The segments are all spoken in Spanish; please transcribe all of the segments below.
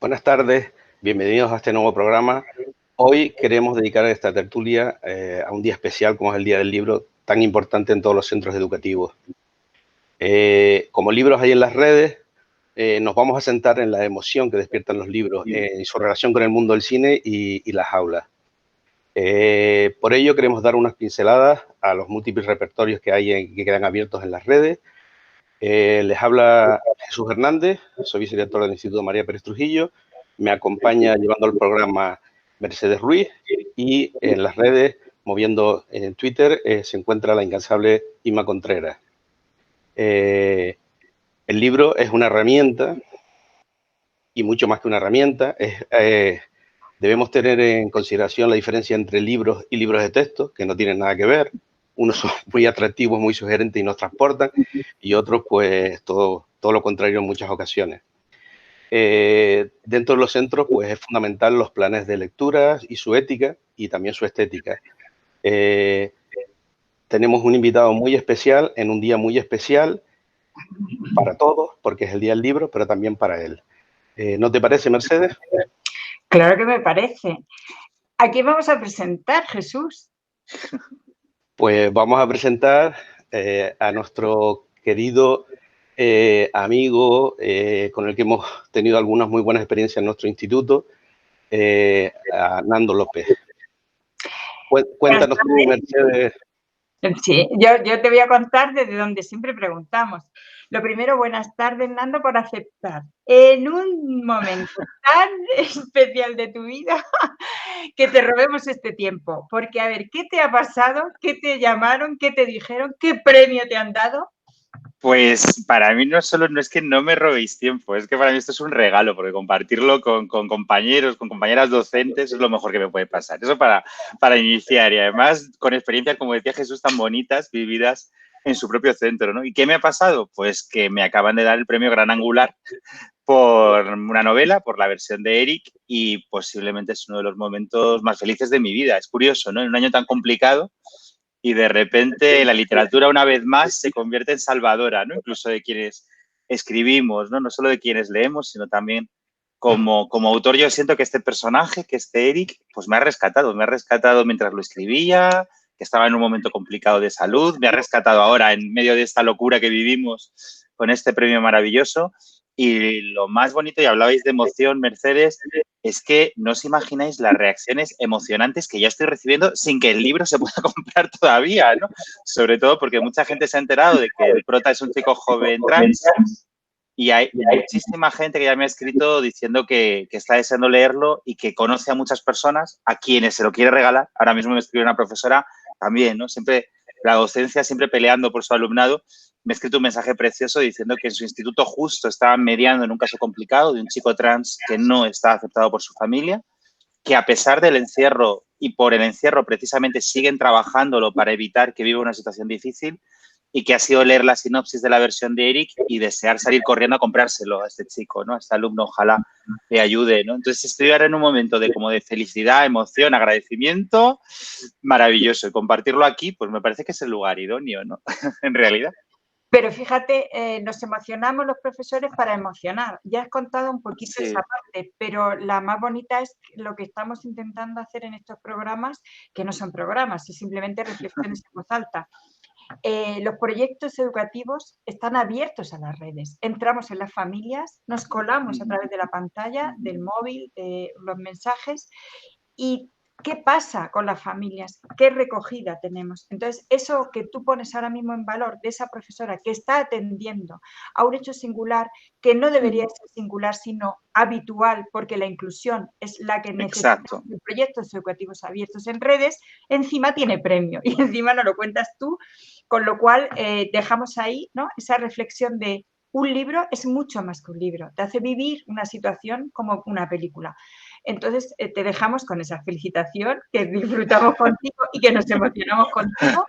Buenas tardes, bienvenidos a este nuevo programa. Hoy queremos dedicar esta tertulia a un día especial como es el Día del Libro, tan importante en todos los centros educativos. Como libros hay en las redes, nos vamos a centrar en la emoción que despiertan los libros, en su relación con el mundo del cine y las aulas. Por ello queremos dar unas pinceladas a los múltiples repertorios que hay que quedan abiertos en las redes. Les habla Jesús Hernández, soy vicedirector del Instituto María Pérez Trujillo. Me acompaña llevando el programa Mercedes Ruiz y en las redes, moviendo en Twitter, se encuentra la incansable Inma Contreras. El libro es una herramienta y mucho más que una herramienta. Debemos tener en consideración la diferencia entre libros y libros de texto, que no tienen nada que ver. Unos son muy atractivos, muy sugerentes y nos transportan, y otros, pues, todo lo contrario en muchas ocasiones. Dentro de los centros, pues, es fundamental los planes de lectura y su ética, y también su estética. Tenemos un invitado muy especial, en un día muy especial, para todos, porque es el Día del Libro, pero también para él. ¿No te parece, Mercedes? Claro que me parece. ¿A quién vamos a presentar, Jesús? Pues vamos a presentar a nuestro querido amigo con el que hemos tenido algunas muy buenas experiencias en nuestro instituto, a Nando López. Cuéntanos tú, Mercedes. Sí, yo te voy a contar desde donde siempre preguntamos. Lo primero, buenas tardes, Nando, por aceptar en un momento tan especial de tu vida que te robemos este tiempo. Porque, a ver, ¿qué te ha pasado? ¿Qué te llamaron? ¿Qué te dijeron? ¿Qué premio te han dado? Pues para mí no es que no me robéis tiempo, es que para mí esto es un regalo, porque compartirlo con compañeros, con compañeras docentes es lo mejor que me puede pasar. Eso para iniciar y además con experiencias, como decía Jesús, tan bonitas, vividas en su propio centro, ¿no? ¿Y qué me ha pasado? Pues que me acaban de dar el premio Gran Angular por una novela, por la versión de Eric, y posiblemente es uno de los momentos más felices de mi vida. Es curioso, ¿no? En un año tan complicado, y de repente la literatura una vez más se convierte en salvadora, ¿no? Incluso de quienes escribimos, ¿no? No solo de quienes leemos, sino también como autor. Yo siento que este personaje, que este Eric, pues me ha rescatado mientras lo escribía, que estaba en un momento complicado de salud, me ha rescatado ahora en medio de esta locura que vivimos con este premio maravilloso. Y lo más bonito, y hablabais de emoción, Mercedes, es que no os imagináis las reacciones emocionantes que ya estoy recibiendo sin que el libro se pueda comprar todavía, ¿no? Sobre todo porque mucha gente se ha enterado de que el prota es un chico joven trans y hay muchísima gente que ya me ha escrito diciendo que está deseando leerlo y que conoce a muchas personas a quienes se lo quiere regalar. Ahora mismo me escribe una profesora también, ¿no? Siempre la docencia, siempre peleando por su alumnado. Me ha escrito un mensaje precioso diciendo que en su instituto justo estaban mediando en un caso complicado de un chico trans que no está aceptado por su familia, que a pesar del encierro y por el encierro precisamente siguen trabajándolo para evitar que viva una situación difícil, y que ha sido leer la sinopsis de la versión de Eric y desear salir corriendo a comprárselo a este chico, ¿no? A este alumno, ojalá le ayude, ¿no? Entonces estoy ahora en un momento de como de felicidad, emoción, agradecimiento, maravilloso. Y compartirlo aquí, pues me parece que es el lugar idóneo, ¿no? En realidad. Pero fíjate, nos emocionamos los profesores para emocionar. Ya has contado un poquito Sí. esa parte, pero la más bonita es lo que estamos intentando hacer en estos programas, que no son programas, es simplemente reflexiones en voz alta. Los proyectos educativos están abiertos a las redes. Entramos en las familias, nos colamos a través de la pantalla, del móvil, de los mensajes. ¿Y qué pasa con las familias? ¿Qué recogida tenemos? Entonces, eso que tú pones ahora mismo en valor de esa profesora que está atendiendo a un hecho singular, que no debería ser singular, sino habitual, porque la inclusión es la que necesita de proyectos educativos abiertos en redes, encima tiene premio y encima nos lo cuentas tú, con lo cual dejamos ahí, ¿no?, esa reflexión de un libro es mucho más que un libro, te hace vivir una situación como una película. Entonces, te dejamos con esa felicitación, que disfrutamos contigo y que nos emocionamos contigo,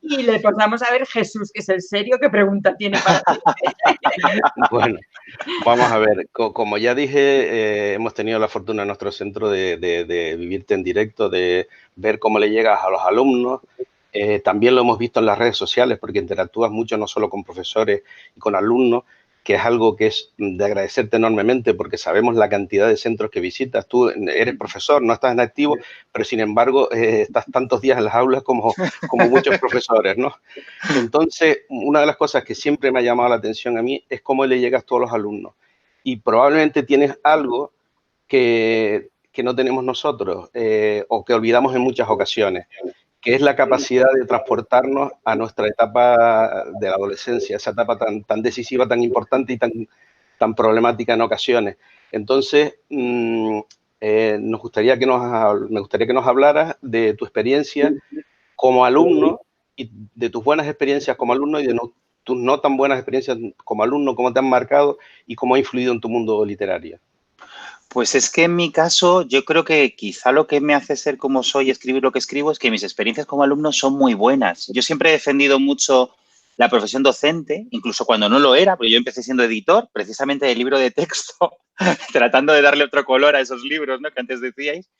y le pasamos a ver Jesús, que es el serio, qué pregunta tiene para ti. Bueno, vamos a ver, como ya dije, hemos tenido la fortuna en nuestro centro de vivirte en directo, de ver cómo le llegas a los alumnos. También lo hemos visto en las redes sociales, porque interactúas mucho no solo con profesores y con alumnos, que es algo que es de agradecerte enormemente porque sabemos la cantidad de centros que visitas. Tú eres profesor, no estás en activo, pero sin embargo estás tantos días en las aulas como muchos profesores, ¿no? Entonces, una de las cosas que siempre me ha llamado la atención a mí es cómo le llegas a todos los alumnos. Y probablemente tienes algo que no tenemos nosotros o que olvidamos en muchas ocasiones, que es la capacidad de transportarnos a nuestra etapa de la adolescencia, esa etapa tan decisiva, tan importante y tan problemática en ocasiones. Entonces, me gustaría que nos hablaras de tu experiencia como alumno y de tus buenas experiencias como alumno y de tus no tan buenas experiencias como alumno, cómo te han marcado y cómo ha influido en tu mundo literario. Pues es que en mi caso, yo creo que quizá lo que me hace ser como soy y escribir lo que escribo es que mis experiencias como alumno son muy buenas. Yo siempre he defendido mucho la profesión docente, incluso cuando no lo era, porque yo empecé siendo editor, precisamente de libro de texto, tratando de darle otro color a esos libros, ¿no?, que antes decíais.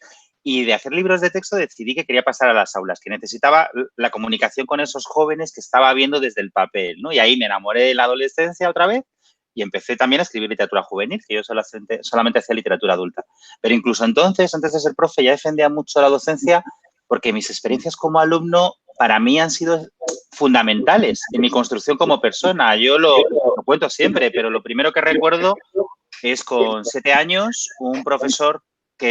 Y de hacer libros de texto decidí que quería pasar a las aulas, que necesitaba la comunicación con esos jóvenes que estaba viendo desde el papel, ¿no? Y ahí me enamoré de la adolescencia otra vez y empecé también a escribir literatura juvenil, que yo solamente hacía literatura adulta. Pero incluso entonces, antes de ser profe, ya defendía mucho la docencia porque mis experiencias como alumno para mí han sido fundamentales en mi construcción como persona. Yo lo cuento siempre, pero lo primero que recuerdo es con 7 años, un profesor,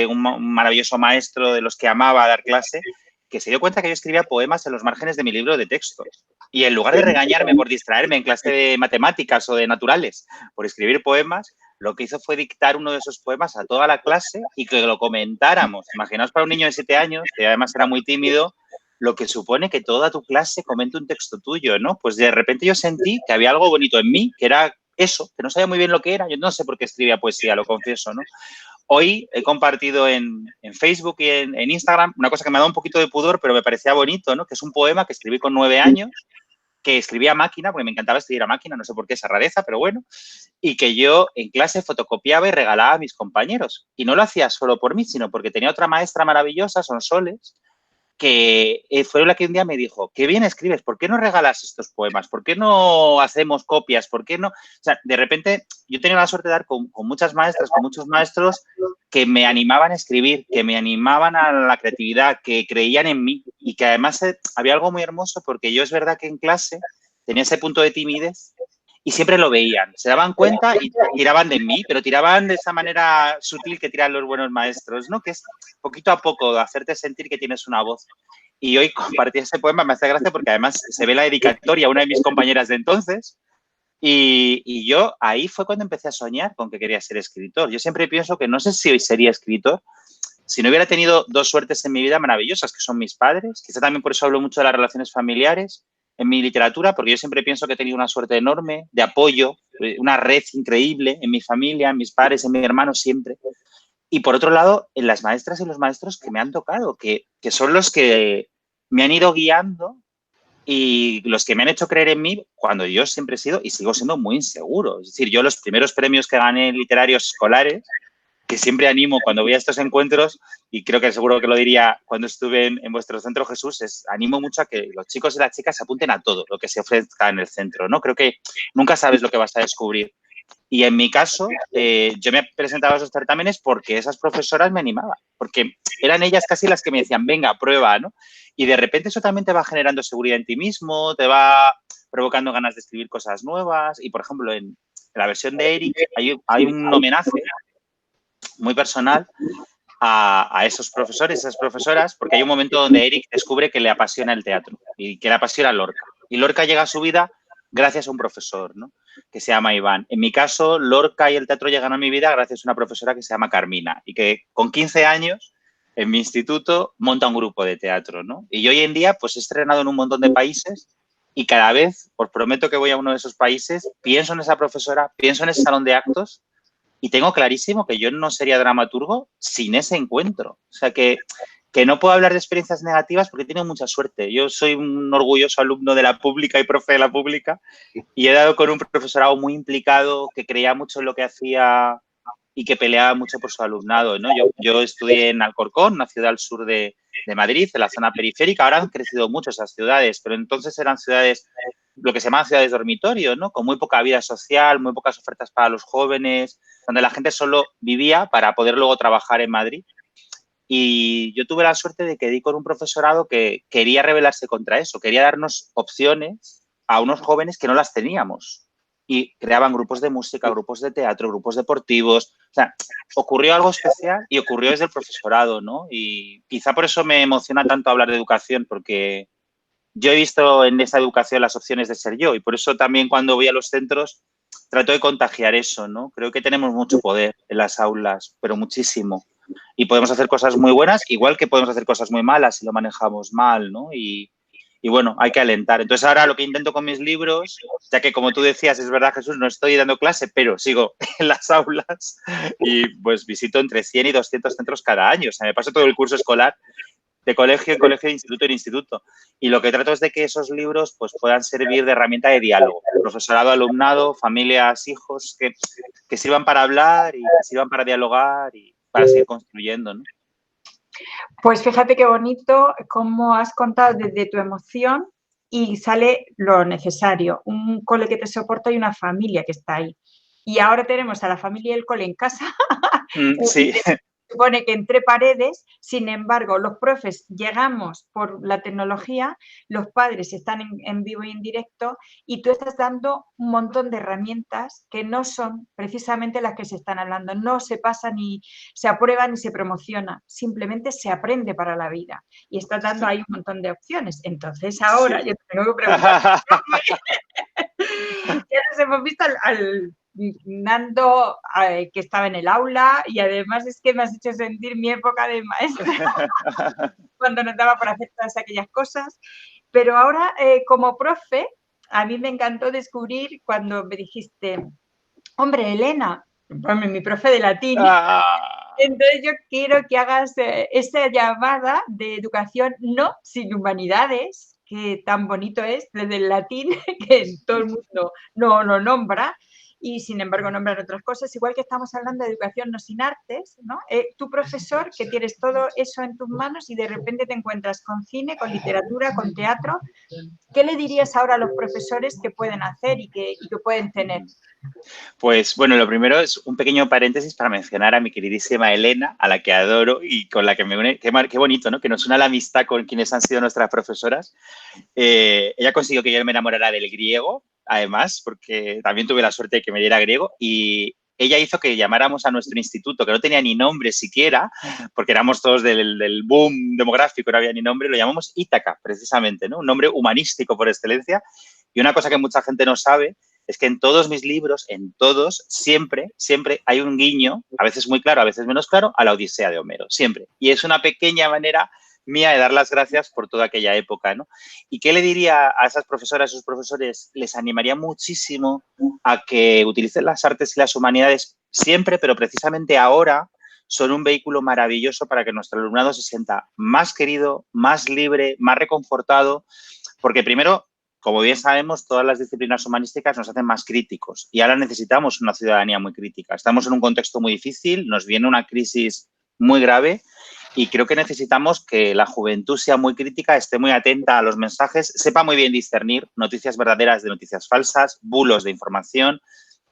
un maravilloso maestro de los que amaba dar clase, que se dio cuenta que yo escribía poemas en los márgenes de mi libro de texto. Y en lugar de regañarme por distraerme en clase de matemáticas o de naturales por escribir poemas, lo que hizo fue dictar uno de esos poemas a toda la clase y que lo comentáramos. Imaginaos para un niño de 7 años, que además era muy tímido, lo que supone que toda tu clase comente un texto tuyo, ¿no? Pues de repente yo sentí que había algo bonito en mí, que era eso, que no sabía muy bien lo que era. Yo no sé por qué escribía poesía, lo confieso, ¿no? Hoy he compartido en Facebook y en Instagram una cosa que me ha dado un poquito de pudor, pero me parecía bonito, ¿no? Que es un poema que escribí con 9 años, que escribía a máquina, porque me encantaba escribir a máquina, no sé por qué esa rareza, pero bueno, y que yo en clase fotocopiaba y regalaba a mis compañeros. Y no lo hacía solo por mí, sino porque tenía otra maestra maravillosa, Sonsoles, que fue la que un día me dijo, qué bien escribes, ¿por qué no regalas estos poemas? ¿Por qué no hacemos copias? ¿Por qué no? O sea, de repente yo tenía la suerte de dar con muchas maestras, con muchos maestros que me animaban a escribir, que me animaban a la creatividad, que creían en mí y que además había algo muy hermoso porque yo es verdad que en clase tenía ese punto de timidez y siempre lo veían, se daban cuenta y tiraban de mí, pero tiraban de esa manera sutil que tiran los buenos maestros, ¿no? Que es poquito a poco hacerte sentir que tienes una voz. Y hoy compartí ese poema, me hace gracia porque además se ve la dedicatoria a una de mis compañeras de entonces y yo ahí fue cuando empecé a soñar con que quería ser escritor. Yo siempre pienso que no sé si hoy sería escritor si no hubiera tenido dos suertes en mi vida maravillosas, que son mis padres, quizá también por eso hablo mucho de las relaciones familiares en mi literatura, porque yo siempre pienso que he tenido una suerte enorme de apoyo, una red increíble en mi familia, en mis padres, en mi hermano siempre. Y por otro lado, en las maestras y los maestros que me han tocado, que son los que me han ido guiando y los que me han hecho creer en mí cuando yo siempre he sido y sigo siendo muy inseguro. Es decir, yo los primeros premios que gané literarios escolares, que siempre animo cuando voy a estos encuentros, y creo que seguro que lo diría cuando estuve en vuestro centro, Jesús, animo mucho a que los chicos y las chicas se apunten a todo lo que se ofrezca en el centro, ¿no? Creo que nunca sabes lo que vas a descubrir. Y en mi caso, yo me presentaba a esos certámenes porque esas profesoras me animaban, porque eran ellas casi las que me decían, venga, prueba, ¿no? Y de repente eso también te va generando seguridad en ti mismo, te va provocando ganas de escribir cosas nuevas. Y, por ejemplo, en la versión de Eric hay un homenaje muy personal a esos profesores, esas profesoras, porque hay un momento donde Eric descubre que le apasiona el teatro y que le apasiona Lorca. Y Lorca llega a su vida gracias a un profesor, ¿no?, que se llama Iván. En mi caso, Lorca y el teatro llegan a mi vida gracias a una profesora que se llama Carmina y que con 15 años en mi instituto monta un grupo de teatro, ¿no? Y hoy en día pues he estrenado en un montón de países y cada vez, os prometo que voy a uno de esos países, pienso en esa profesora, pienso en ese salón de actos y tengo clarísimo que yo no sería dramaturgo sin ese encuentro. O sea, que no puedo hablar de experiencias negativas porque he tenido mucha suerte. Yo soy un orgulloso alumno de la pública y profe de la pública y he dado con un profesorado muy implicado que creía mucho en lo que hacía y que peleaba mucho por su alumnado, ¿no? Yo estudié en Alcorcón, una ciudad al sur de Madrid, en la zona periférica. Ahora han crecido mucho esas ciudades, pero entonces eran ciudades lo que se llama ciudades dormitorio, ¿no? Con muy poca vida social, muy pocas ofertas para los jóvenes, donde la gente solo vivía para poder luego trabajar en Madrid. Y yo tuve la suerte de que di con un profesorado que quería rebelarse contra eso, quería darnos opciones a unos jóvenes que no las teníamos. Y creaban grupos de música, grupos de teatro, grupos deportivos. O sea, ocurrió algo especial y ocurrió desde el profesorado, ¿no? Y quizá por eso me emociona tanto hablar de educación, porque yo he visto en esa educación las opciones de ser yo. Y por eso también cuando voy a los centros trato de contagiar eso, ¿no? Creo que tenemos mucho poder en las aulas, pero muchísimo. Y podemos hacer cosas muy buenas, igual que podemos hacer cosas muy malas si lo manejamos mal, ¿no? Y bueno, hay que alentar. Entonces, ahora lo que intento con mis libros, ya que como tú decías, es verdad, Jesús, no estoy dando clase, pero sigo en las aulas y pues visito entre 100 y 200 centros cada año. O sea, me paso todo el curso escolar de colegio en colegio, de instituto en instituto. Y lo que trato es de que esos libros pues, puedan servir de herramienta de diálogo. Profesorado, alumnado, familias, hijos, que sirvan para hablar y que sirvan para dialogar y para seguir construyendo, ¿no? Pues fíjate qué bonito cómo has contado desde tu emoción y sale lo necesario, un cole que te soporta y una familia que está ahí. Y ahora tenemos a la familia y el cole en casa. Sí. Supone que entre paredes, sin embargo, los profes llegamos por la tecnología, los padres están en vivo y en directo y tú estás dando un montón de herramientas que no son precisamente las que se están hablando. No se pasa ni se aprueba ni se promociona, simplemente se aprende para la vida y estás dando ahí un montón de opciones. Entonces ahora yo tengo que preguntar, ya nos hemos visto al Nando, que estaba en el aula, y además es que me has hecho sentir mi época de maestra cuando nos daba para hacer todas aquellas cosas. Pero ahora, como profe, a mí me encantó descubrir cuando me dijiste, hombre, Elena, mi profe de latín, entonces yo quiero que hagas esa llamada de educación no sin humanidades, que tan bonito es desde el latín, que todo el mundo no lo nombra, y sin embargo nombrar otras cosas, igual que estamos hablando de educación no sin artes, ¿no? Tu profesor, que tienes todo eso en tus manos y de repente te encuentras con cine, con literatura, con teatro. ¿Qué le dirías ahora a los profesores que pueden hacer y que pueden tener? Pues bueno, lo primero es un pequeño paréntesis para mencionar a mi queridísima Elena, a la que adoro y con la que me une. Qué bonito, ¿no? Que nos una la amistad con quienes han sido nuestras profesoras. Ella consiguió que yo me enamorara del griego, además, porque también tuve la suerte de que me diera griego y ella hizo que llamáramos a nuestro instituto, que no tenía ni nombre siquiera, porque éramos todos del boom demográfico, no había ni nombre, lo llamamos Ítaca, precisamente, ¿no? Un nombre humanístico por excelencia. Y una cosa que mucha gente no sabe es que en todos mis libros, en todos, siempre hay un guiño, a veces muy claro, a veces menos claro, a la Odisea de Homero, siempre. Y es una pequeña manera mía de dar las gracias por toda aquella época, ¿no? ¿Y qué le diría a esas profesoras, a esos profesores? Les animaría muchísimo a que utilicen las artes y las humanidades siempre, pero precisamente ahora son un vehículo maravilloso para que nuestro alumnado se sienta más querido, más libre, más reconfortado, porque primero, como bien sabemos, todas las disciplinas humanísticas nos hacen más críticos y ahora necesitamos una ciudadanía muy crítica. Estamos en un contexto muy difícil, nos viene una crisis muy grave y creo que necesitamos que la juventud sea muy crítica, esté muy atenta a los mensajes, sepa muy bien discernir noticias verdaderas de noticias falsas, bulos de información.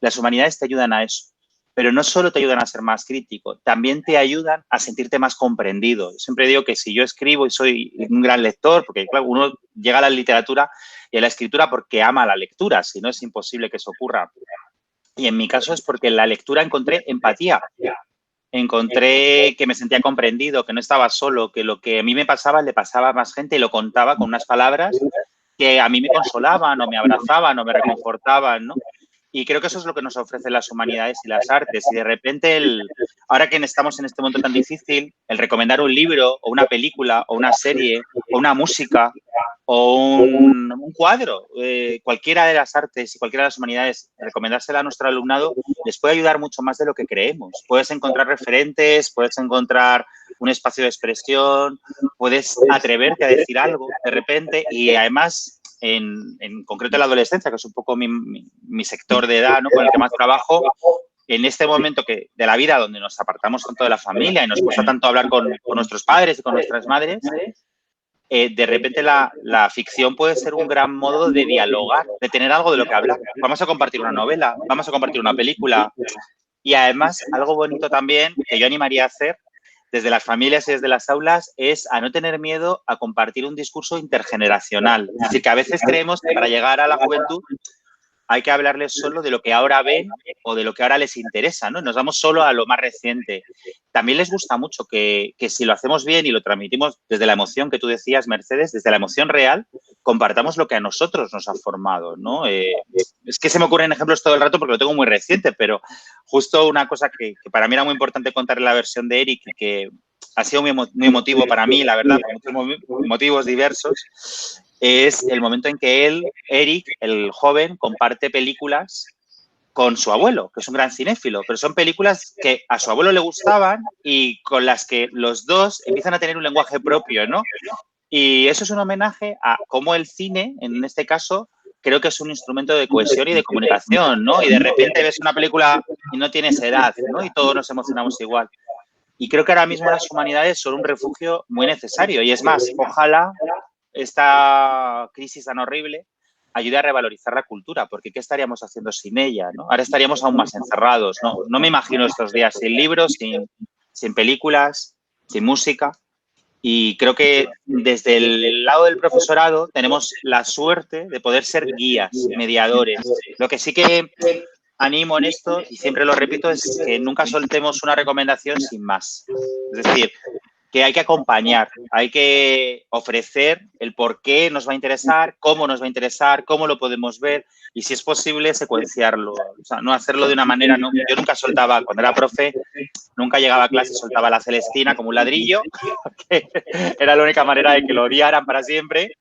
Las humanidades te ayudan a eso, pero no solo te ayudan a ser más crítico, también te ayudan a sentirte más comprendido. Yo siempre digo que si yo escribo y soy un gran lector, porque claro, uno llega a la literatura y a la escritura porque ama la lectura, si no es imposible que eso ocurra. Y en mi caso es porque en la lectura encontré empatía, encontré que me sentía comprendido, que no estaba solo, que lo que a mí me pasaba le pasaba a más gente y lo contaba con unas palabras que a mí me consolaban o me abrazaban o me reconfortaban, ¿no? Y creo que eso es lo que nos ofrecen las humanidades y las artes. Y de repente, ahora que estamos en este momento tan difícil, el recomendar un libro o una película o una serie o una música o un cuadro, cualquiera de las artes y cualquiera de las humanidades, recomendársela a nuestro alumnado les puede ayudar mucho más de lo que creemos. Puedes encontrar referentes, puedes encontrar un espacio de expresión, puedes atreverte a decir algo de repente y además, en concreto en la adolescencia, que es un poco mi sector de edad, ¿no? Con el que más trabajo, en este momento de la vida donde nos apartamos tanto de la familia y nos cuesta tanto hablar con nuestros padres y con nuestras madres, de repente la ficción puede ser un gran modo de dialogar, de tener algo de lo que hablar. Vamos a compartir una novela, vamos a compartir una película. Y además, algo bonito también que yo animaría a hacer desde las familias y desde las aulas es a no tener miedo a compartir un discurso intergeneracional. Es decir, que a veces creemos que para llegar a la juventud hay que hablarles solo de lo que ahora ven o de lo que ahora les interesa, ¿no? Nos vamos solo a lo más reciente. También les gusta mucho que si lo hacemos bien y lo transmitimos desde la emoción que tú decías, Mercedes, desde la emoción real, compartamos lo que a nosotros nos ha formado, ¿no? Es que se me ocurren ejemplos todo el rato porque lo tengo muy reciente, pero justo una cosa que para mí era muy importante contar en la versión de Eric y que ha sido muy emotivo para mí, la verdad, por muchos motivos diversos, es el momento en que él, Eric, el joven, comparte películas con su abuelo, que es un gran cinéfilo, pero son películas que a su abuelo le gustaban y con las que los dos empiezan a tener un lenguaje propio, ¿no? Y eso es un homenaje a cómo el cine, en este caso, creo que es un instrumento de cohesión y de comunicación, ¿no? Y de repente ves una película y no tienes edad, ¿no? Y todos nos emocionamos igual. Y creo que ahora mismo las humanidades son un refugio muy necesario. Y es más, ojalá esta crisis tan horrible ayude a revalorizar la cultura, porque ¿qué estaríamos haciendo sin ella, ¿no? Ahora estaríamos aún más encerrados, ¿no? No me imagino estos días sin libros, sin películas, sin música. Y creo que desde el lado del profesorado tenemos la suerte de poder ser guías, mediadores. Lo que sí que animo en esto, y siempre lo repito, es que nunca soltemos una recomendación sin más. Es decir, que hay que acompañar, hay que ofrecer el por qué nos va a interesar, cómo nos va a interesar, cómo lo podemos ver y, si es posible, secuenciarlo. O sea, no hacerlo de una manera... No, yo nunca soltaba, cuando era profe, nunca llegaba a clase y soltaba la Celestina como un ladrillo, que era la única manera de que lo odiaran para siempre.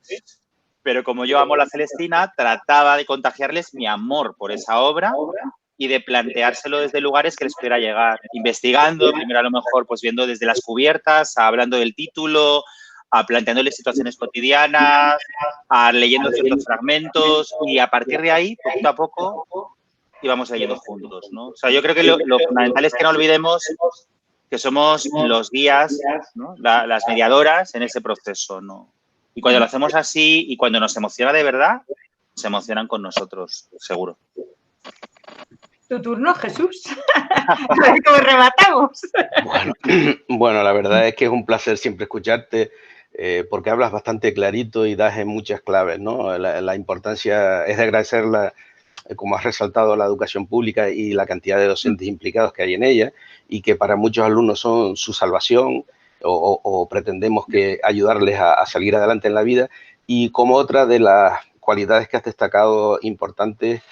Pero como yo amo la Celestina, trataba de contagiarles mi amor por esa obra y de planteárselo desde lugares que les pudiera llegar, investigando, primero a lo mejor pues viendo desde las cubiertas, hablando del título, a planteándoles situaciones cotidianas, a leyendo ciertos fragmentos y a partir de ahí, poquito a poco, íbamos leyendo juntos, ¿no? O sea, yo creo que lo fundamental es que no olvidemos que somos los guías, ¿no? Las mediadoras en ese proceso, ¿no? Y cuando lo hacemos así y cuando nos emociona de verdad, se emocionan con nosotros, seguro. Tu turno, Jesús. A ver cómo rematamos. Bueno, la verdad es que es un placer siempre escucharte porque hablas bastante clarito y das en muchas claves, ¿no? La importancia es de agradecer, como has resaltado, la educación pública y la cantidad de docentes implicados que hay en ella y que para muchos alumnos son su salvación o pretendemos que ayudarles a salir adelante en la vida. Y como otra de las cualidades que has destacado importantes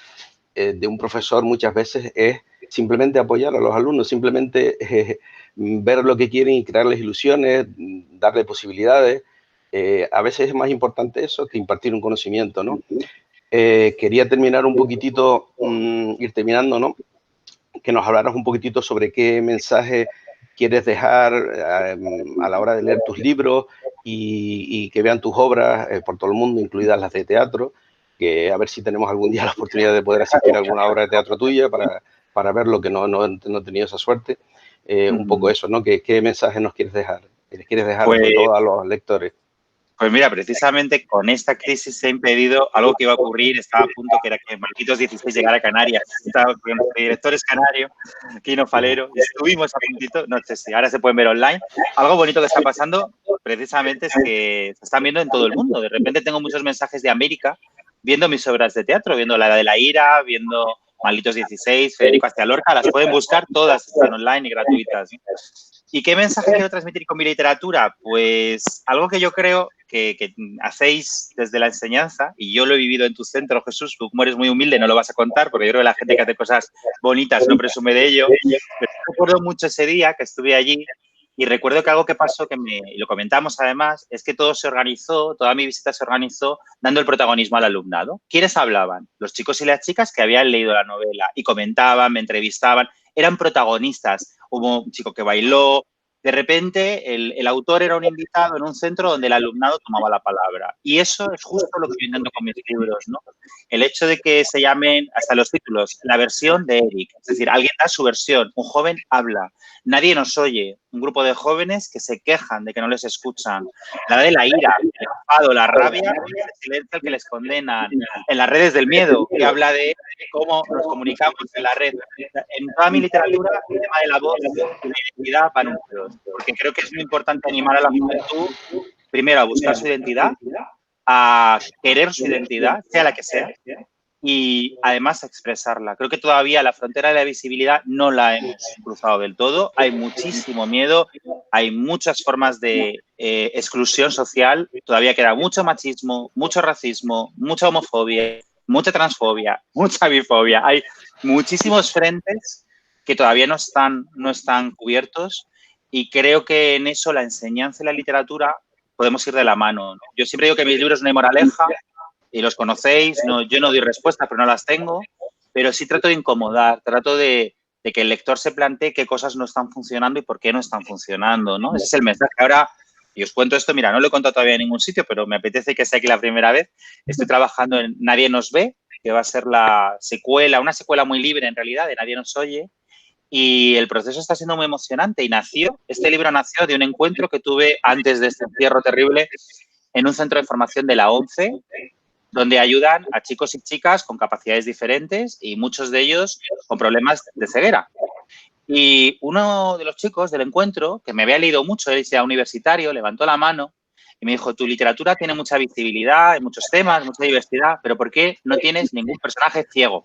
de un profesor muchas veces es simplemente apoyar a los alumnos, simplemente ver lo que quieren y crearles ilusiones, darle posibilidades. A veces es más importante eso que impartir un conocimiento, ¿no? Quería terminar un poquitito, ir terminando, ¿no? Que nos hablaras un poquitito sobre qué mensaje quieres dejar a la hora de leer tus libros y que vean tus obras por todo el mundo, incluidas las de teatro, que a ver si tenemos algún día la oportunidad de poder asistir a alguna obra de teatro tuya para ver lo que no he tenido esa suerte. Un poco eso, ¿no? ¿Qué mensaje nos quieres dejar? ¿Les quieres dejar sobre todo a los lectores? Pues mira, precisamente con esta crisis se ha impedido algo que iba a ocurrir, estaba a punto, que era que Marquitos 16 llegara a Canarias. Estaba con nuestro director es canario, Quino Falero, estuvimos a puntito, no sé si ahora se pueden ver online. Algo bonito que está pasando precisamente es que se están viendo en todo el mundo. De repente tengo muchos mensajes de América viendo mis obras de teatro, viendo La Edad de la Ira, viendo Malditos 16, Federico García Lorca, las pueden buscar todas, están online y gratuitas. ¿Y qué mensaje quiero transmitir con mi literatura? Pues algo que yo creo que hacéis desde la enseñanza, y yo lo he vivido en tu centro, Jesús, tú como eres muy humilde no lo vas a contar, porque yo creo que la gente que hace cosas bonitas no presume de ello. Pero recuerdo mucho ese día que estuve allí y recuerdo que algo que pasó, y lo comentamos además, es que todo se organizó, toda mi visita se organizó dando el protagonismo al alumnado. ¿Quiénes hablaban? Los chicos y las chicas que habían leído la novela y comentaban, me entrevistaban, eran protagonistas. Hubo un chico que bailó, de repente el autor era un invitado en un centro donde el alumnado tomaba la palabra. Y eso es justo lo que yo intento con mis libros, ¿no? El hecho de que se llamen, hasta los títulos, la versión de Eric. Es decir, alguien da su versión, un joven habla, nadie nos oye. Un grupo de jóvenes que se quejan de que no les escuchan. La de la ira, el enfado, la rabia, el silencio al que les condenan. En las redes del miedo, que habla de cómo nos comunicamos en la red. En toda mi literatura, el tema de la voz y la identidad van unidos, porque creo que es muy importante animar a la juventud, primero, a buscar su identidad, a querer su identidad, sea la que sea, y además a expresarla. Creo que todavía la frontera de la visibilidad no la hemos cruzado del todo. Hay muchísimo miedo, hay muchas formas de exclusión social, todavía queda mucho machismo, mucho racismo, mucha homofobia, mucha transfobia, mucha bifobia. Hay muchísimos frentes que todavía no están cubiertos y creo que en eso la enseñanza y la literatura podemos ir de la mano, ¿no? Yo siempre digo que mis libros no hay moraleja y los conocéis, yo no doy respuestas, pero no las tengo, pero sí trato de incomodar, trato de que el lector se plantee qué cosas no están funcionando y por qué no están funcionando, ¿no? Ese es el mensaje. Ahora, y os cuento esto, mira, no lo he contado todavía en ningún sitio, pero me apetece que sea aquí la primera vez. Estoy trabajando en Nadie nos ve, que va a ser la secuela, una secuela muy libre en realidad, de Nadie nos oye, y el proceso está siendo muy emocionante y este libro nació de un encuentro que tuve antes de este encierro terrible en un centro de formación de la ONCE, donde ayudan a chicos y chicas con capacidades diferentes y muchos de ellos con problemas de ceguera. Y uno de los chicos del encuentro, que me había leído mucho, él era universitario, levantó la mano y me dijo, tu literatura tiene mucha visibilidad, hay muchos temas, mucha diversidad, pero ¿por qué no tienes ningún personaje ciego?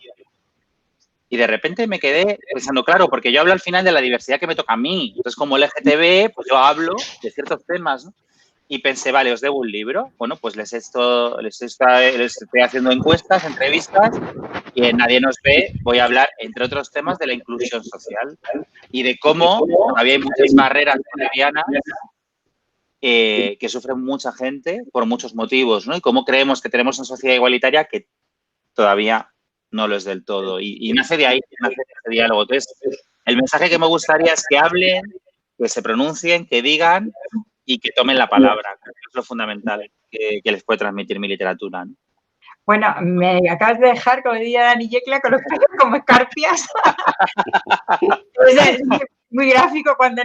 Y de repente me quedé pensando, claro, porque yo hablo al final de la diversidad que me toca a mí. Entonces, como LGTB, pues yo hablo de ciertos temas, ¿no? Y pensé, vale, os debo un libro. Bueno, pues les estoy haciendo encuestas, entrevistas, y en Nadie nos ve voy a hablar, entre otros temas, de la inclusión social y de cómo todavía hay muchas barreras cotidianas que sufren mucha gente por muchos motivos, ¿no? Y cómo creemos que tenemos una sociedad igualitaria que todavía no lo es del todo. Y nace de ahí, nace de ese diálogo. Entonces, el mensaje que me gustaría es que hablen, que se pronuncien, que digan y que tomen la palabra. Creo que es lo fundamental que les puede transmitir mi literatura, ¿no? Bueno, me acabas de dejar, como diría Dani Yecla, con los pelos como escarpias. Es muy gráfico cuando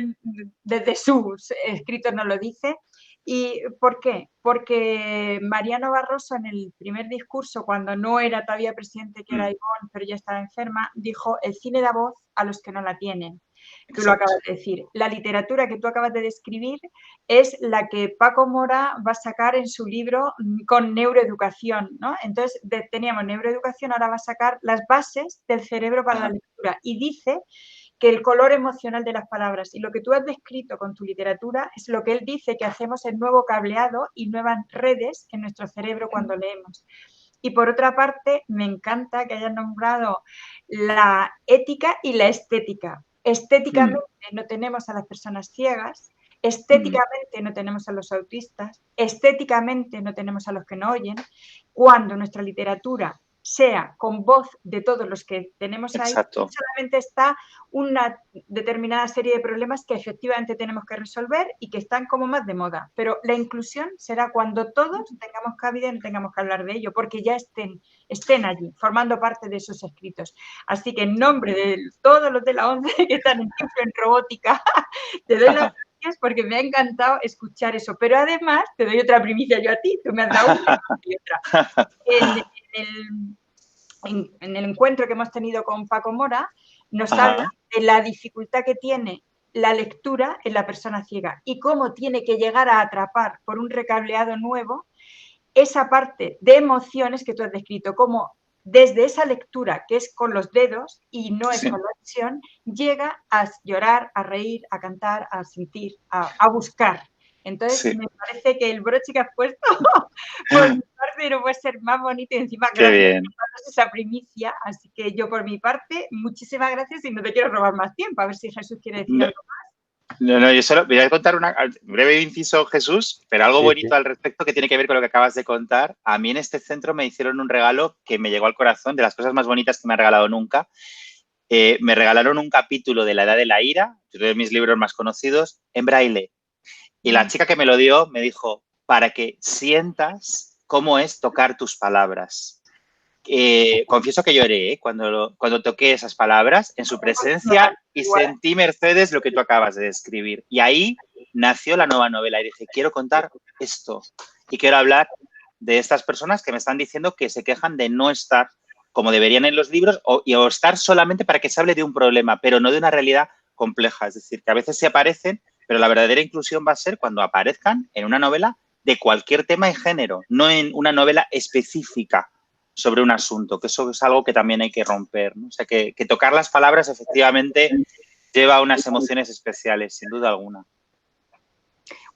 desde sus escritos nos lo dice. ¿Y por qué? Porque Mariano Barroso, en el primer discurso, cuando no era todavía presidente, que era Ivonne, pero ya estaba enferma, dijo, el cine da voz a los que no la tienen. Tú lo acabas de decir. La literatura que tú acabas de describir es la que Paco Mora va a sacar en su libro con neuroeducación, ¿no? Entonces, teníamos neuroeducación, ahora va a sacar las bases del cerebro para la lectura y dice que el color emocional de las palabras y lo que tú has descrito con tu literatura es lo que él dice que hacemos el nuevo cableado y nuevas redes en nuestro cerebro cuando leemos. Y por otra parte, me encanta que hayas nombrado la ética y la estética. Estéticamente no tenemos a las personas ciegas, estéticamente no tenemos a los autistas, estéticamente no tenemos a los que no oyen. Cuando nuestra literatura sea con voz de todos los que tenemos ahí, solamente está una determinada serie de problemas que efectivamente tenemos que resolver y que están como más de moda. Pero la inclusión será cuando todos tengamos cabida y no tengamos que hablar de ello, porque ya estén allí, formando parte de esos escritos. Así que en nombre de todos los de la ONCE que están en robótica, te doy las gracias porque me ha encantado escuchar eso. Pero además, te doy otra primicia yo a ti, tú me has dado una y otra. En el encuentro que hemos tenido con Paco Mora, nos habla de la dificultad que tiene la lectura en la persona ciega y cómo tiene que llegar a atrapar por un recableado nuevo esa parte de emociones que tú has descrito, como desde esa lectura que es con los dedos y no es con la visión, llega a llorar, a reír, a cantar, a sentir, a buscar. Entonces, me parece que el broche que has puesto por mi parte no puede ser más bonito y encima gracias por esa primicia. Así que yo por mi parte, muchísimas gracias y no te quiero robar más tiempo. A ver si Jesús quiere decir algo más. No, yo solo voy a contar un breve inciso, Jesús, pero algo bonito al respecto que tiene que ver con lo que acabas de contar. A mí en este centro me hicieron un regalo que me llegó al corazón, de las cosas más bonitas que me han regalado nunca. me regalaron un capítulo de La Edad de la Ira, uno de mis libros más conocidos, en braille. Y la chica que me lo dio me dijo, para que sientas cómo es tocar tus palabras. Confieso que lloré cuando toqué esas palabras en su presencia y sentí, Mercedes, lo que tú acabas de describir. Y ahí nació la nueva novela y dije, quiero contar esto y quiero hablar de estas personas que me están diciendo que se quejan de no estar como deberían en los libros o estar solamente para que se hable de un problema, pero no de una realidad compleja. Es decir, que a veces se aparecen, pero la verdadera inclusión va a ser cuando aparezcan en una novela de cualquier tema y género, no en una novela específica sobre un asunto, que eso es algo que también hay que romper, ¿no? O sea, que tocar las palabras efectivamente lleva a unas emociones especiales, sin duda alguna.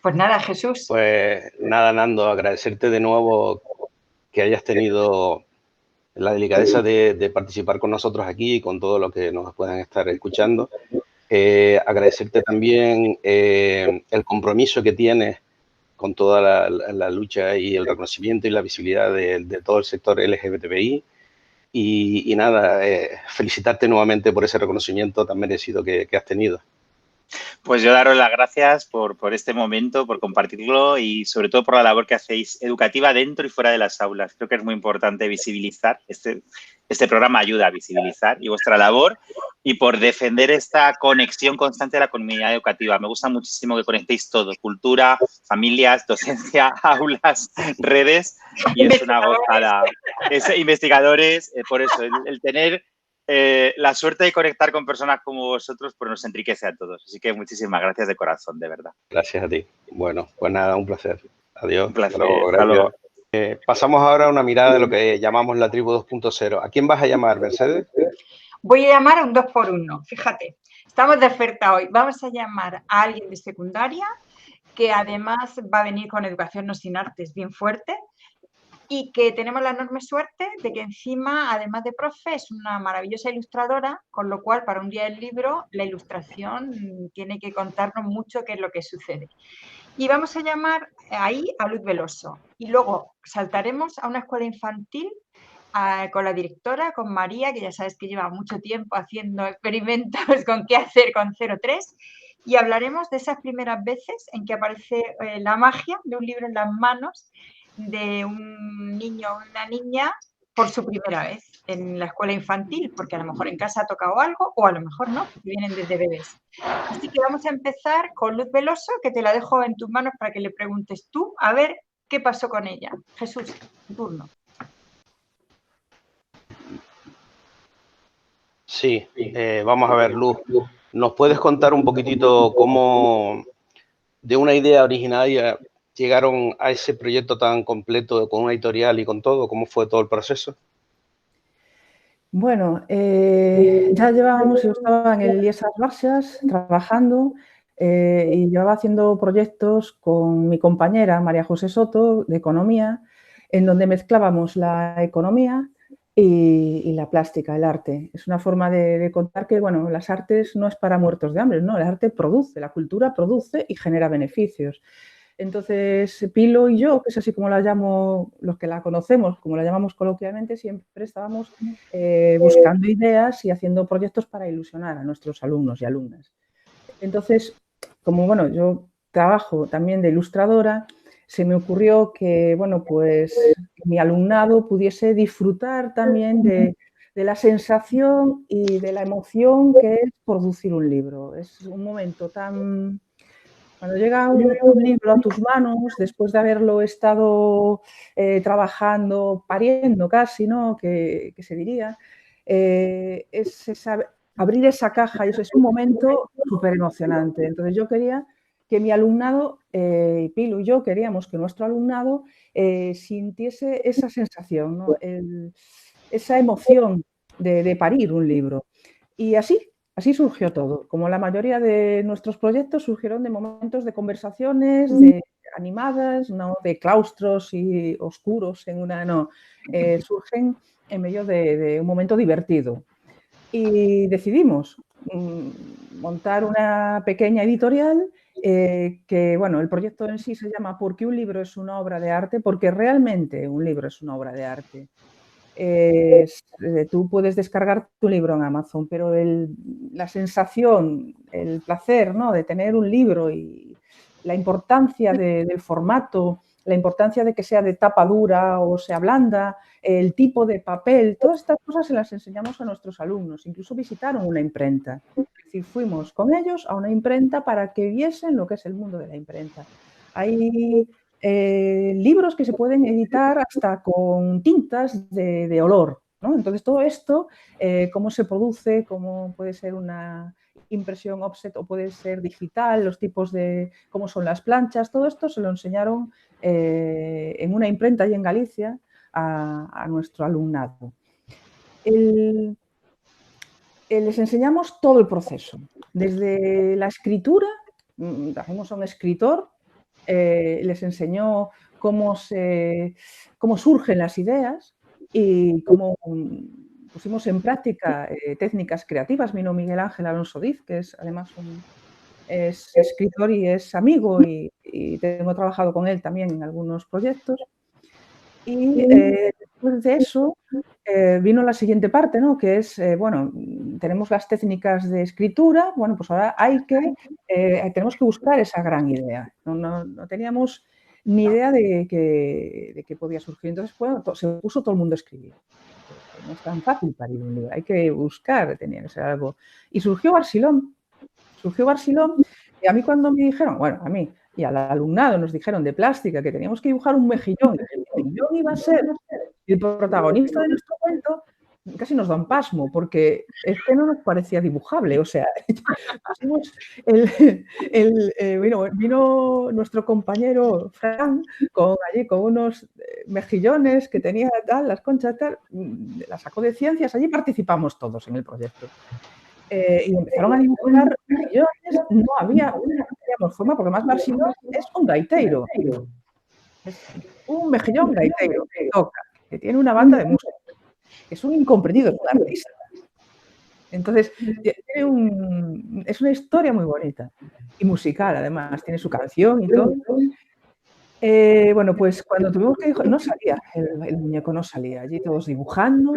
Pues nada, Jesús. Pues nada, Nando, agradecerte de nuevo que hayas tenido la delicadeza de participar con nosotros aquí y con todo lo que nos puedan estar escuchando. Agradecerte también el compromiso que tienes con toda la lucha y el reconocimiento y la visibilidad de todo el sector LGBTI. Y nada, felicitarte nuevamente por ese reconocimiento tan merecido que has tenido. Pues yo daros las gracias por este momento, por compartirlo y sobre todo por la labor que hacéis educativa dentro y fuera de las aulas. Creo que es muy importante visibilizar. Este programa ayuda a visibilizar y vuestra labor y por defender esta conexión constante de la comunidad educativa. Me gusta muchísimo que conectéis todo, cultura, familias, docencia, aulas, redes y es una gozada. Investigadores, por eso, el tener la suerte de conectar con personas como vosotros pues nos enriquece a todos. Así que muchísimas gracias de corazón, de verdad. Gracias a ti. Bueno, pues nada, un placer. Adiós. Un placer. Hasta luego. Pasamos ahora a una mirada de lo que llamamos la tribu 2.0. ¿A quién vas a llamar, Mercedes? Voy a llamar a un 2x1, fíjate. Estamos de oferta hoy. Vamos a llamar a alguien de secundaria que además va a venir con educación no sin artes bien fuerte y que tenemos la enorme suerte de que encima, además de profe, es una maravillosa ilustradora, con lo cual para un día del libro la ilustración tiene que contarnos mucho qué es lo que sucede. Y vamos a llamar ahí a Luz Veloso y luego saltaremos a una escuela infantil con la directora, con María, que ya sabes que lleva mucho tiempo haciendo experimentos con qué hacer con 03 y hablaremos de esas primeras veces en que aparece la magia de un libro en las manos de un niño o una niña por su primera vez en la escuela infantil, porque a lo mejor en casa ha tocado algo o a lo mejor no, vienen desde bebés. Así que vamos a empezar con Luz Veloso, que te la dejo en tus manos para que le preguntes tú a ver qué pasó con ella. Jesús, tu turno. Sí, vamos a ver, Luz, ¿nos puedes contar un poquitito cómo de una idea originaria llegaron a ese proyecto tan completo con una editorial y con todo? ¿Cómo fue todo el proceso? Bueno, ya llevábamos, yo estaba en el IESAS Barxas trabajando y llevaba haciendo proyectos con mi compañera María José Soto de Economía, en donde mezclábamos la economía y la plástica, el arte. Es una forma de contar que, bueno, las artes no es para muertos de hambre, no, el arte produce, la cultura produce y genera beneficios. Entonces, Pilo y yo, que es así como la llamo, los que la conocemos, como la llamamos coloquialmente, siempre estábamos buscando ideas y haciendo proyectos para ilusionar a nuestros alumnos y alumnas. Entonces, como bueno, yo trabajo también de ilustradora, se me ocurrió que, bueno, pues mi alumnado pudiese disfrutar también de la sensación y de la emoción que es producir un libro. Es un momento tan... Cuando llega un libro a tus manos, después de haberlo estado trabajando, pariendo casi, ¿no? Que se diría, es abrir esa caja y eso es un momento súper emocionante. Entonces yo quería que mi alumnado, Pilu y yo queríamos que nuestro alumnado sintiese esa sensación, ¿no? Esa emoción de parir un libro. Y así surgió todo. Como la mayoría de nuestros proyectos surgieron de momentos de conversaciones, de animadas, no de claustros y oscuros en una, no. Surgen en medio de un momento divertido. Y decidimos montar una pequeña editorial que, bueno, el proyecto en sí se llama ¿Por qué un libro es una obra de arte? Porque realmente un libro es una obra de arte. Tú puedes descargar tu libro en Amazon, pero la sensación, el placer, ¿no?, de tener un libro y la importancia del formato, la importancia de que sea de tapa dura o sea blanda, el tipo de papel, todas estas cosas se las enseñamos a nuestros alumnos. Incluso visitaron una imprenta. Es decir, fuimos con ellos a una imprenta para que viesen lo que es el mundo de la imprenta. Hay libros que se pueden editar hasta con tintas de olor, ¿no? Entonces, todo esto, cómo se produce, cómo puede ser una impresión offset o puede ser digital, los tipos de cómo son las planchas, todo esto se lo enseñaron en una imprenta allí en Galicia a nuestro alumnado. Les enseñamos todo el proceso, desde la escritura, trajimos a un escritor, les enseñó cómo surgen las ideas y cómo pusimos en práctica técnicas creativas. Vino Miguel Ángel Alonso Diz, que es además es escritor y es amigo y tengo trabajado con él también en algunos proyectos. Y después de eso vino la siguiente parte, ¿no?, que es, bueno, tenemos las técnicas de escritura, bueno, pues ahora tenemos que buscar esa gran idea. No teníamos ni idea de que podía surgir. Entonces, bueno, se puso todo el mundo a escribir. No es tan fácil parir un libro, hay que buscar, tenía que ser algo. Y surgió Barcelona. Y a mí cuando me dijeron, bueno, a mí y al alumnado nos dijeron de plástica que teníamos que dibujar un mejillón, y el mejillón iba a ser el protagonista de nuestro cuento, casi nos da un pasmo, porque es que no nos parecía dibujable. O sea, vino nuestro compañero Fran allí con unos mejillones que tenía tal, las conchas tal, la sacó de ciencias, allí participamos todos en el proyecto. Y empezaron a dibujar mejillones, no teníamos forma, porque más Barcelona es un gaitero. Es un mejillón gaitero que toca, que tiene una banda de música, que es un incomprendido, es un artista. Entonces, es una historia muy bonita y musical, además, tiene su canción y todo. Bueno, pues cuando tuvimos que dibujar, no salía, el muñeco no salía, allí todos dibujando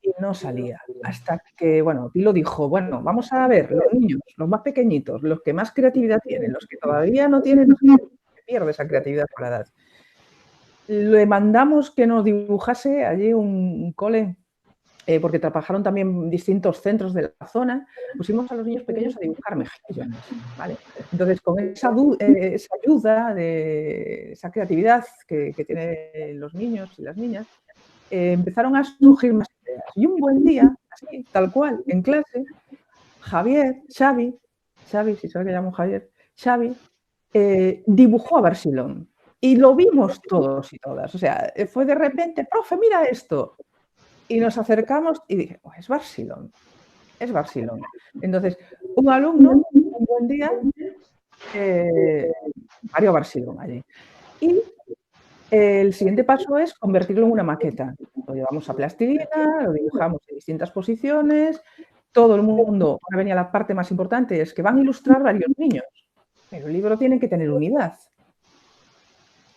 y no salía. Hasta que, bueno, Pilo dijo, bueno, vamos a ver, los niños, los más pequeñitos, los que más creatividad tienen, los que todavía no tienen, se pierde esa creatividad con la edad. Le mandamos que nos dibujase allí un cole, porque trabajaron también distintos centros de la zona, pusimos a los niños pequeños a dibujar mejillones, ¿vale? Entonces, con esa ayuda, de esa creatividad que tienen los niños y las niñas, empezaron a surgir más ideas. Y un buen día, así, tal cual, en clase, Xavi, si sabe que llamo Javier, Xavi, dibujó a Barcelona. Y lo vimos todos y todas. O sea, fue de repente, profe, mira esto. Y nos acercamos y dije, oh, es Barcelona. Entonces, un alumno, un buen día, parió Barcelona allí. Y el siguiente paso es convertirlo en una maqueta. Lo llevamos a plastilina, lo dibujamos en distintas posiciones. Todo el mundo, ahora venía la parte más importante, es que van a ilustrar varios niños. Pero el libro tiene que tener unidad.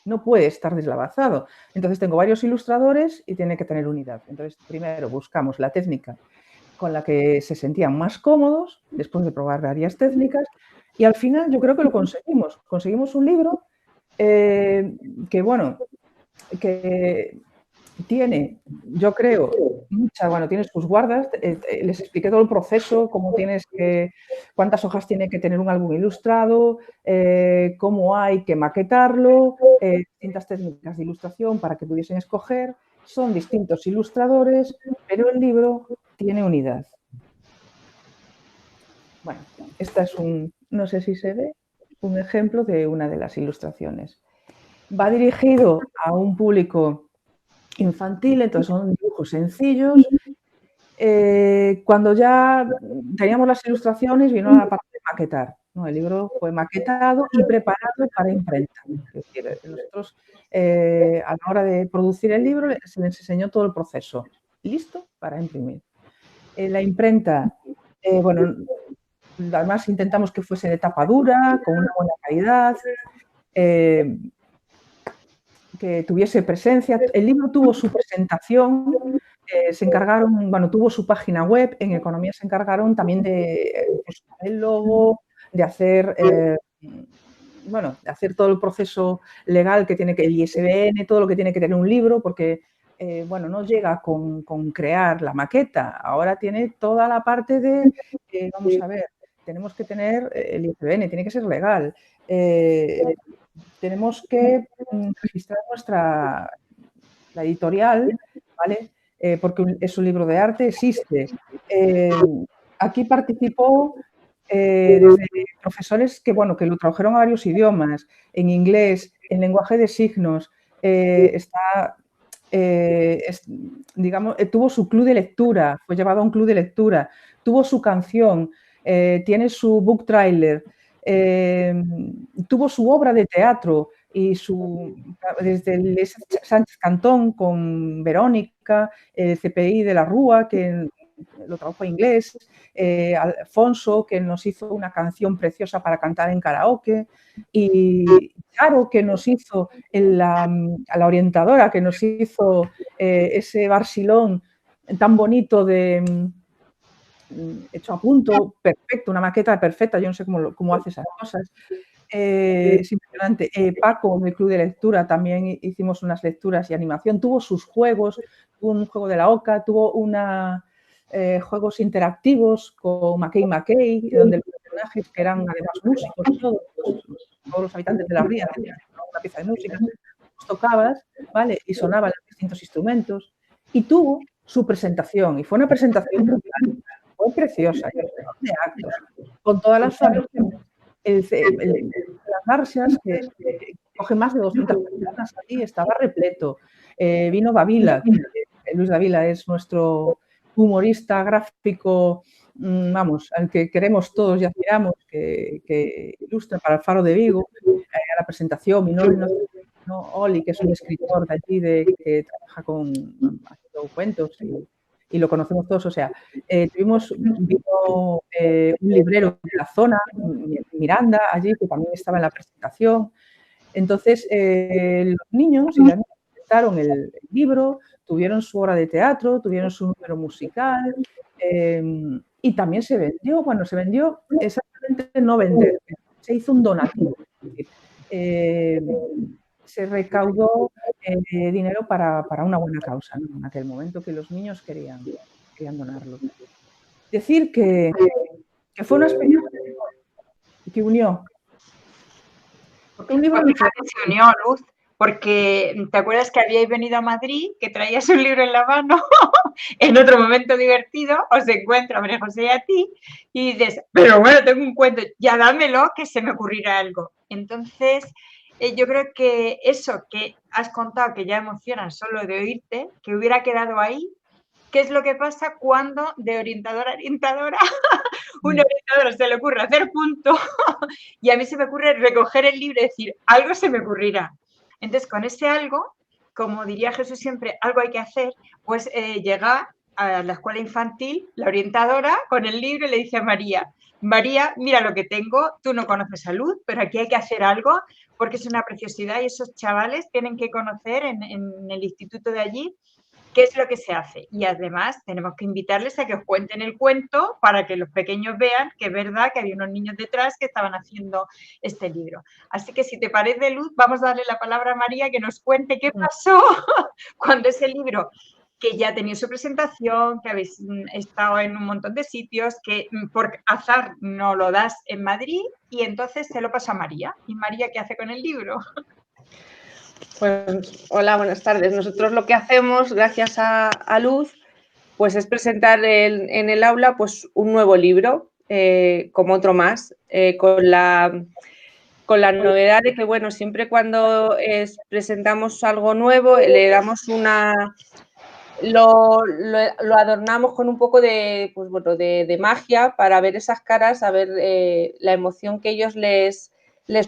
No puede estar deslavazado. Entonces tengo varios ilustradores y tiene que tener unidad. Entonces primero buscamos la técnica con la que se sentían más cómodos, después de probar varias técnicas, y al final yo creo que lo conseguimos. Conseguimos un libro que, bueno, que tiene, yo creo, tiene sus guardas. Les expliqué todo el proceso, cuántas hojas tiene que tener un álbum ilustrado, cómo hay que maquetarlo, distintas técnicas de ilustración para que pudiesen escoger. Son distintos ilustradores, pero el libro tiene unidad. Bueno, esta es no sé si se ve, un ejemplo de una de las ilustraciones. Va dirigido a un público infantil, entonces son dibujos sencillos. Cuando ya teníamos las ilustraciones, vino la parte de maquetar, ¿no? El libro fue maquetado y preparado para imprenta. Es decir, nosotros a la hora de producir el libro se les enseñó todo el proceso, listo para imprimir. La imprenta, bueno, además intentamos que fuese de tapa dura, con una buena calidad, que tuviese presencia. El libro tuvo su presentación, se encargaron, bueno, tuvo su página web, en Economía se encargaron también de pues, el logo, de hacer, bueno, de hacer todo el proceso legal que tiene que, el ISBN, todo lo que tiene que tener un libro, porque, bueno, no llega con crear la maqueta, ahora tiene toda la parte de, vamos a ver, tenemos que tener el ISBN, tiene que ser legal, tenemos que registrar la editorial, ¿vale? Porque es un libro de arte, existe. Aquí participó desde profesores que, bueno, que lo tradujeron a varios idiomas, en inglés, en lenguaje de signos, digamos, tuvo su club de lectura, fue llevado a un club de lectura, tuvo su canción, tiene su book trailer, tuvo su obra de teatro y desde el Sánchez Cantón con Verónica, el CPI de la Rúa, que lo tradujo a inglés, Alfonso, que nos hizo una canción preciosa para cantar en karaoke, y Charo, que nos hizo a la orientadora, que nos hizo ese barsilón tan bonito hecho a punto, perfecto, una maqueta perfecta, yo no sé cómo hace esas cosas. Es impresionante. Paco, del Club de Lectura, también hicimos unas lecturas y animación. Tuvo sus juegos, tuvo un juego de la OCA, tuvo juegos interactivos con McKay, donde los personajes, que eran además músicos, todos los habitantes de la ría tenían una pieza de música, los tocabas, ¿vale? Y sonaban los distintos instrumentos. Y tuvo su presentación, y fue una presentación brutal, fue preciosa, de actos, con todas las familias. Las Garcias, que coge más de 200 personas allí, estaba repleto. Vino Davila, Luis Davila es nuestro humorista gráfico, vamos, al que queremos todos y admiramos, que ilustra para el Faro de Vigo, a la presentación. Vino Oli, que es un escritor de allí, que trabaja haciendo cuentos y lo conocemos todos, o sea, vino un librero de la zona, Miranda, allí, que también estaba en la presentación. Entonces, los niños y las niñas presentaron el libro, tuvieron su obra de teatro, tuvieron su número musical, y también se vendió, bueno, se vendió exactamente no vender, se hizo un donativo. Se recaudó dinero para una buena causa, ¿no? En aquel momento, que los niños querían donarlo. Decir que fue una experiencia que unió. Porque un libro se unió, Luz, porque ¿te acuerdas que habíais venido a Madrid, que traías un libro en la mano? En otro momento divertido os encuentro a María José y a ti y dices, pero bueno, tengo un cuento, ya dámelo, que se me ocurrirá algo. Entonces, yo creo que eso que has contado, que ya emociona solo de oírte, que hubiera quedado ahí. ¿Qué es lo que pasa cuando de orientadora a orientadora una orientadora se le ocurre hacer punto y a mí se me ocurre recoger el libro y decir, algo se me ocurrirá? Entonces, con ese algo, como diría Jesús siempre, algo hay que hacer, pues llega a la escuela infantil, la orientadora, con el libro y le dice a María, mira lo que tengo, tú no conoces a Luz, pero aquí hay que hacer algo porque es una preciosidad y esos chavales tienen que conocer en el instituto de allí qué es lo que se hace. Y además tenemos que invitarles a que os cuenten el cuento para que los pequeños vean que es verdad que había unos niños detrás que estaban haciendo este libro. Así que si te parece, Luz, vamos a darle la palabra a María que nos cuente qué pasó cuando ese libro, que ya ha tenido su presentación, que habéis estado en un montón de sitios, que por azar no lo das en Madrid, y entonces se lo pasó a María. ¿Y María qué hace con el libro? Pues hola, buenas tardes. Nosotros lo que hacemos, gracias a Luz, pues es presentar en el aula pues un nuevo libro, como otro más, con la novedad de que, bueno, siempre cuando presentamos algo nuevo, le damos lo adornamos con un poco de, pues, bueno, de magia para ver esas caras, a ver la emoción que ellos les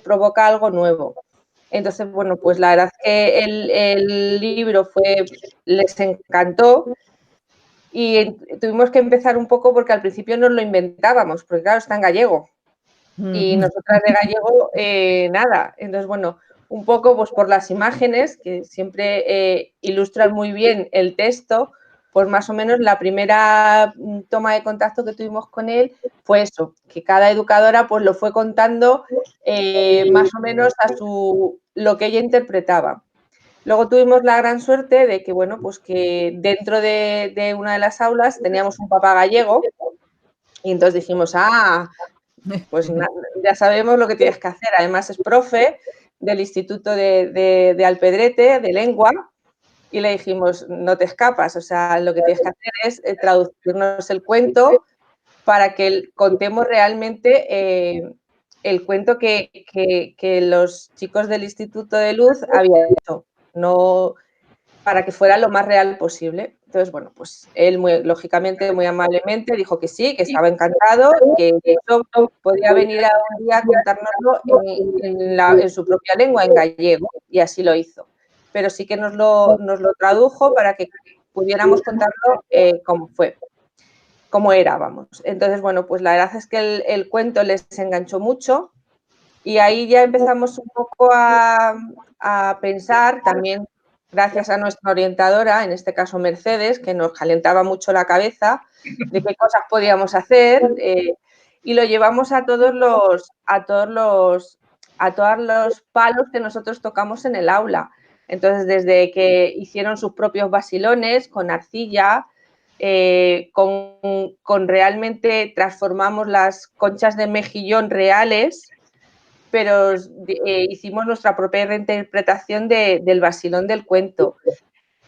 provoca algo nuevo. Entonces, bueno, pues la verdad es que el libro les encantó y tuvimos que empezar un poco porque al principio nos lo inventábamos, porque claro, está en gallego y nosotras de gallego nada. Entonces, bueno, un poco pues por las imágenes que siempre ilustran muy bien el texto, pues más o menos la primera toma de contacto que tuvimos con él fue eso, que cada educadora pues lo fue contando más o menos a lo que ella interpretaba. Luego tuvimos la gran suerte de que, bueno, pues que dentro de una de las aulas teníamos un papá gallego y entonces dijimos, pues ya sabemos lo que tienes que hacer. Además es profe del Instituto de Alpedrete, de lengua, y le dijimos, no te escapas, o sea, lo que tienes que hacer es traducirnos el cuento para que contemos realmente el cuento que los chicos del Instituto de Luz habían hecho, no para que fuera lo más real posible. Entonces, bueno, pues él lógicamente, muy amablemente dijo que sí, que estaba encantado, que eso podía venir a un día a contárnoslo en su propia lengua, en gallego, y así lo hizo. Pero sí que nos lo tradujo para que pudiéramos contarlo cómo fue, cómo era, vamos. Entonces, bueno, pues la verdad es que el cuento les enganchó mucho y ahí ya empezamos un poco a pensar también, gracias a nuestra orientadora, en este caso Mercedes, que nos calentaba mucho la cabeza de qué cosas podíamos hacer y lo llevamos a todos los palos que nosotros tocamos en el aula. Entonces, desde que hicieron sus propios basilones con arcilla, con realmente transformamos las conchas de mejillón reales, pero hicimos nuestra propia reinterpretación del basilón del cuento.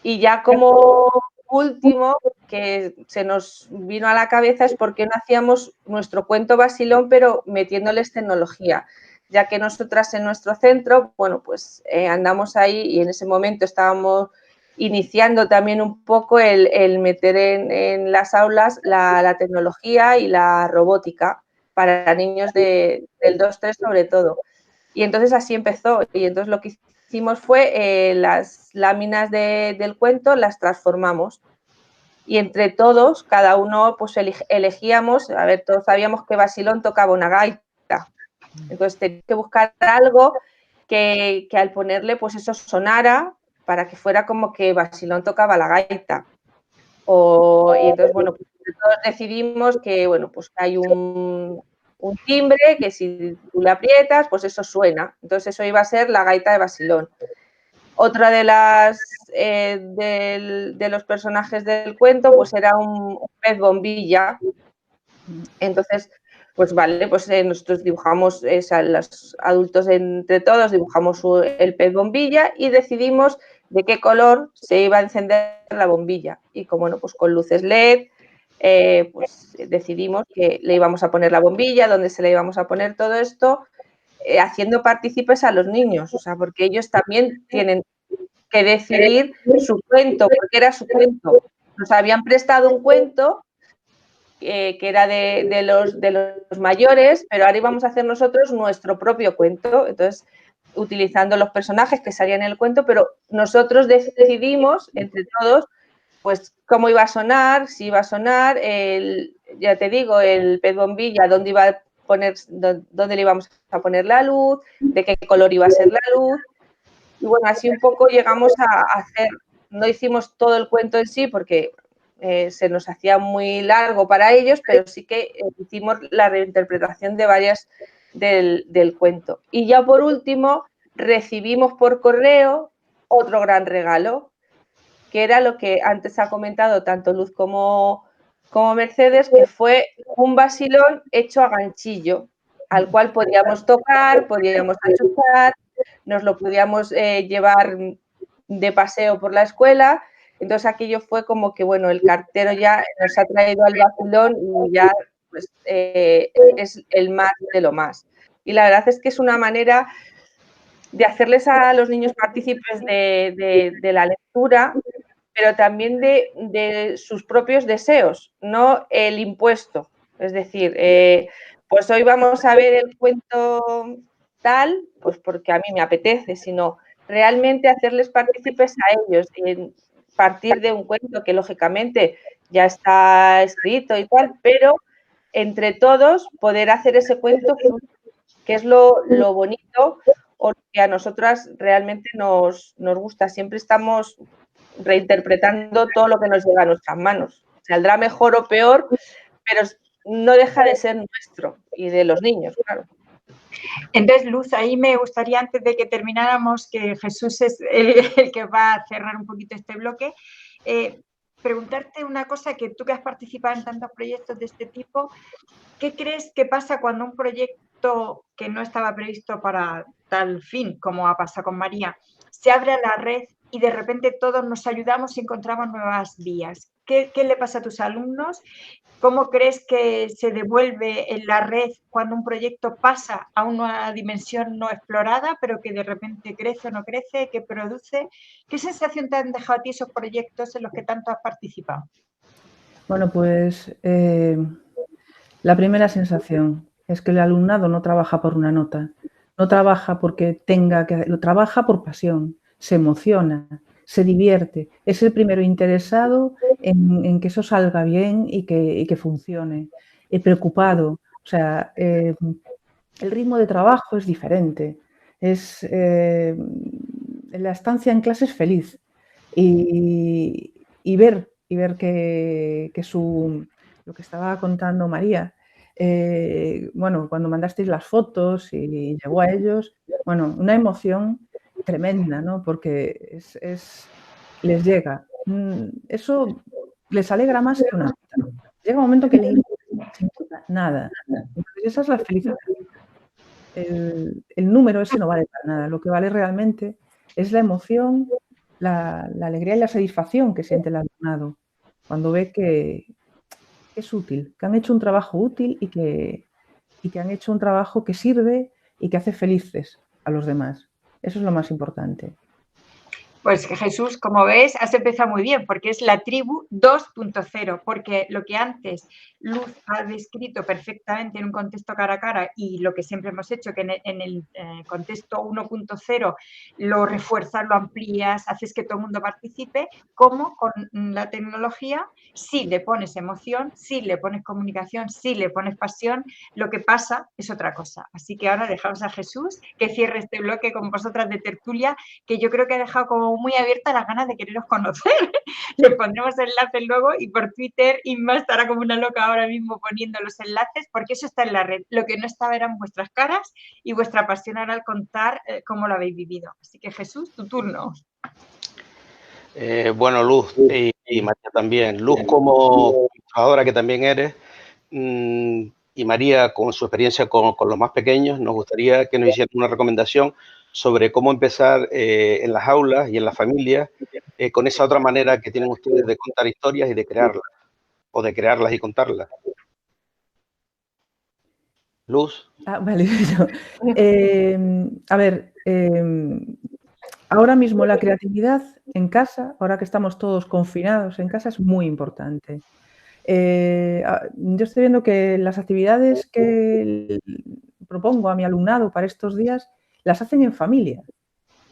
Y ya como último, que se nos vino a la cabeza, es por qué no hacíamos nuestro cuento basilón, pero metiéndoles tecnología, ya que nosotras en nuestro centro, bueno, pues andamos ahí y en ese momento estábamos iniciando también un poco el meter en las aulas la tecnología y la robótica para niños del 2-3 sobre todo. Y entonces así empezó. Y entonces lo que hicimos fue las láminas del cuento las transformamos. Y entre todos, cada uno pues elegíamos, a ver, todos sabíamos que Basilón tocaba una gaita. Entonces tenía que buscar algo que al ponerle pues eso sonara para que fuera como que Basilón tocaba la gaita. Y entonces, bueno, pues todos decidimos que, bueno, pues hay un timbre que si tú le aprietas, pues eso suena. Entonces eso iba a ser la gaita de Basilón. Otra de los personajes del cuento, pues era un pez bombilla. Entonces, pues vale, pues nosotros dibujamos, los adultos entre todos dibujamos el pez bombilla y decidimos de qué color se iba a encender la bombilla. Y como no, pues con luces LED, pues decidimos que le íbamos a poner la bombilla, dónde se le íbamos a poner todo esto, haciendo partícipes a los niños, o sea, porque ellos también tienen que decidir su cuento, porque era su cuento. Nos habían prestado un cuento que era de los mayores, pero ahora íbamos a hacer nosotros nuestro propio cuento. Entonces, utilizando los personajes que salían en el cuento, pero nosotros decidimos entre todos pues cómo iba a sonar, si iba a sonar, ya te digo, el pez bombilla, dónde iba a poner, dónde le íbamos a poner la luz, de qué color iba a ser la luz. Y bueno, así un poco llegamos a hacer, no hicimos todo el cuento en sí porque se nos hacía muy largo para ellos, pero sí que hicimos la reinterpretación de varias del cuento. Y ya por último, recibimos por correo otro gran regalo, que era lo que antes ha comentado tanto Luz como Mercedes, que fue un basilón hecho a ganchillo, al cual podíamos tocar, podíamos achuzar, nos lo podíamos llevar de paseo por la escuela. Entonces aquello fue como que, bueno, el cartero ya nos ha traído al basilón y ya pues, es el más de lo más. Y la verdad es que es una manera de hacerles a los niños partícipes de la lectura, pero también de sus propios deseos, no el impuesto. Es decir, pues hoy vamos a ver el cuento tal, pues porque a mí me apetece, sino realmente hacerles partícipes a ellos, en partir de un cuento que lógicamente ya está escrito y tal, pero entre todos poder hacer ese cuento que es lo bonito o que a nosotras realmente nos gusta. Siempre estamos reinterpretando todo lo que nos llega a nuestras manos. Saldrá mejor o peor, pero no deja de ser nuestro y de los niños, claro. Entonces, Luz, ahí me gustaría, antes de que termináramos, que Jesús es el que va a cerrar un poquito este bloque, preguntarte una cosa, que tú que has participado en tantos proyectos de este tipo, ¿qué crees que pasa cuando un proyecto que no estaba previsto para tal fin, como ha pasado con María, se abre a la red y de repente todos nos ayudamos y encontramos nuevas vías? ¿Qué le pasa a tus alumnos? ¿Cómo crees que se devuelve en la red cuando un proyecto pasa a una dimensión no explorada, pero que de repente crece o no crece, que produce? ¿Qué sensación te han dejado a ti esos proyectos en los que tanto has participado? Bueno, pues la primera sensación es que el alumnado no trabaja por una nota, no trabaja porque lo trabaja por pasión, se emociona, se divierte, es el primero interesado en que eso salga bien y que funcione, preocupado, o sea, el ritmo de trabajo es diferente, la estancia en clase es feliz y ver que lo que estaba contando María, bueno, cuando mandasteis las fotos y llegó a ellos, bueno, una emoción tremenda, ¿no? Porque les llega. Eso les alegra más que una nota. Llega un momento que les importa nada. Entonces, esa es la felicidad. El número ese no vale para nada. Lo que vale realmente es la emoción, la alegría y la satisfacción que siente el alumnado cuando ve que es útil, que han hecho un trabajo útil y que han hecho un trabajo que sirve y que hace felices a los demás. Eso es lo más importante. Pues Jesús, como ves, has empezado muy bien, porque es la tribu 2.0, porque lo que antes Luz ha descrito perfectamente en un contexto cara a cara y lo que siempre hemos hecho, que en el contexto 1.0 lo refuerzas, lo amplías, haces que todo el mundo participe, como con la tecnología, si le pones emoción, si le pones comunicación, si le pones pasión, lo que pasa es otra cosa. Así que ahora dejamos a Jesús que cierre este bloque con vosotras de tertulia, que yo creo que ha dejado como muy abiertas las ganas de quereros conocer. Les pondremos enlaces luego y por Twitter Inma estará como una loca ahora mismo poniendo los enlaces, porque eso está en la red. Lo que no estaba eran vuestras caras y vuestra pasión ahora al contar cómo lo habéis vivido. Así que Jesús, tu turno. Bueno, Luz y María también. Luz como trabajadora que también eres, y María con su experiencia con los más pequeños, nos gustaría que nos hicieran una recomendación sobre cómo empezar en las aulas y en las familias con esa otra manera que tienen ustedes de contar historias y de crearlas, o de crearlas y contarlas. Luz. Vale. A ver, ahora mismo la creatividad en casa, ahora que estamos todos confinados en casa, es muy importante. Yo estoy viendo que las actividades que propongo a mi alumnado para estos días las hacen en familia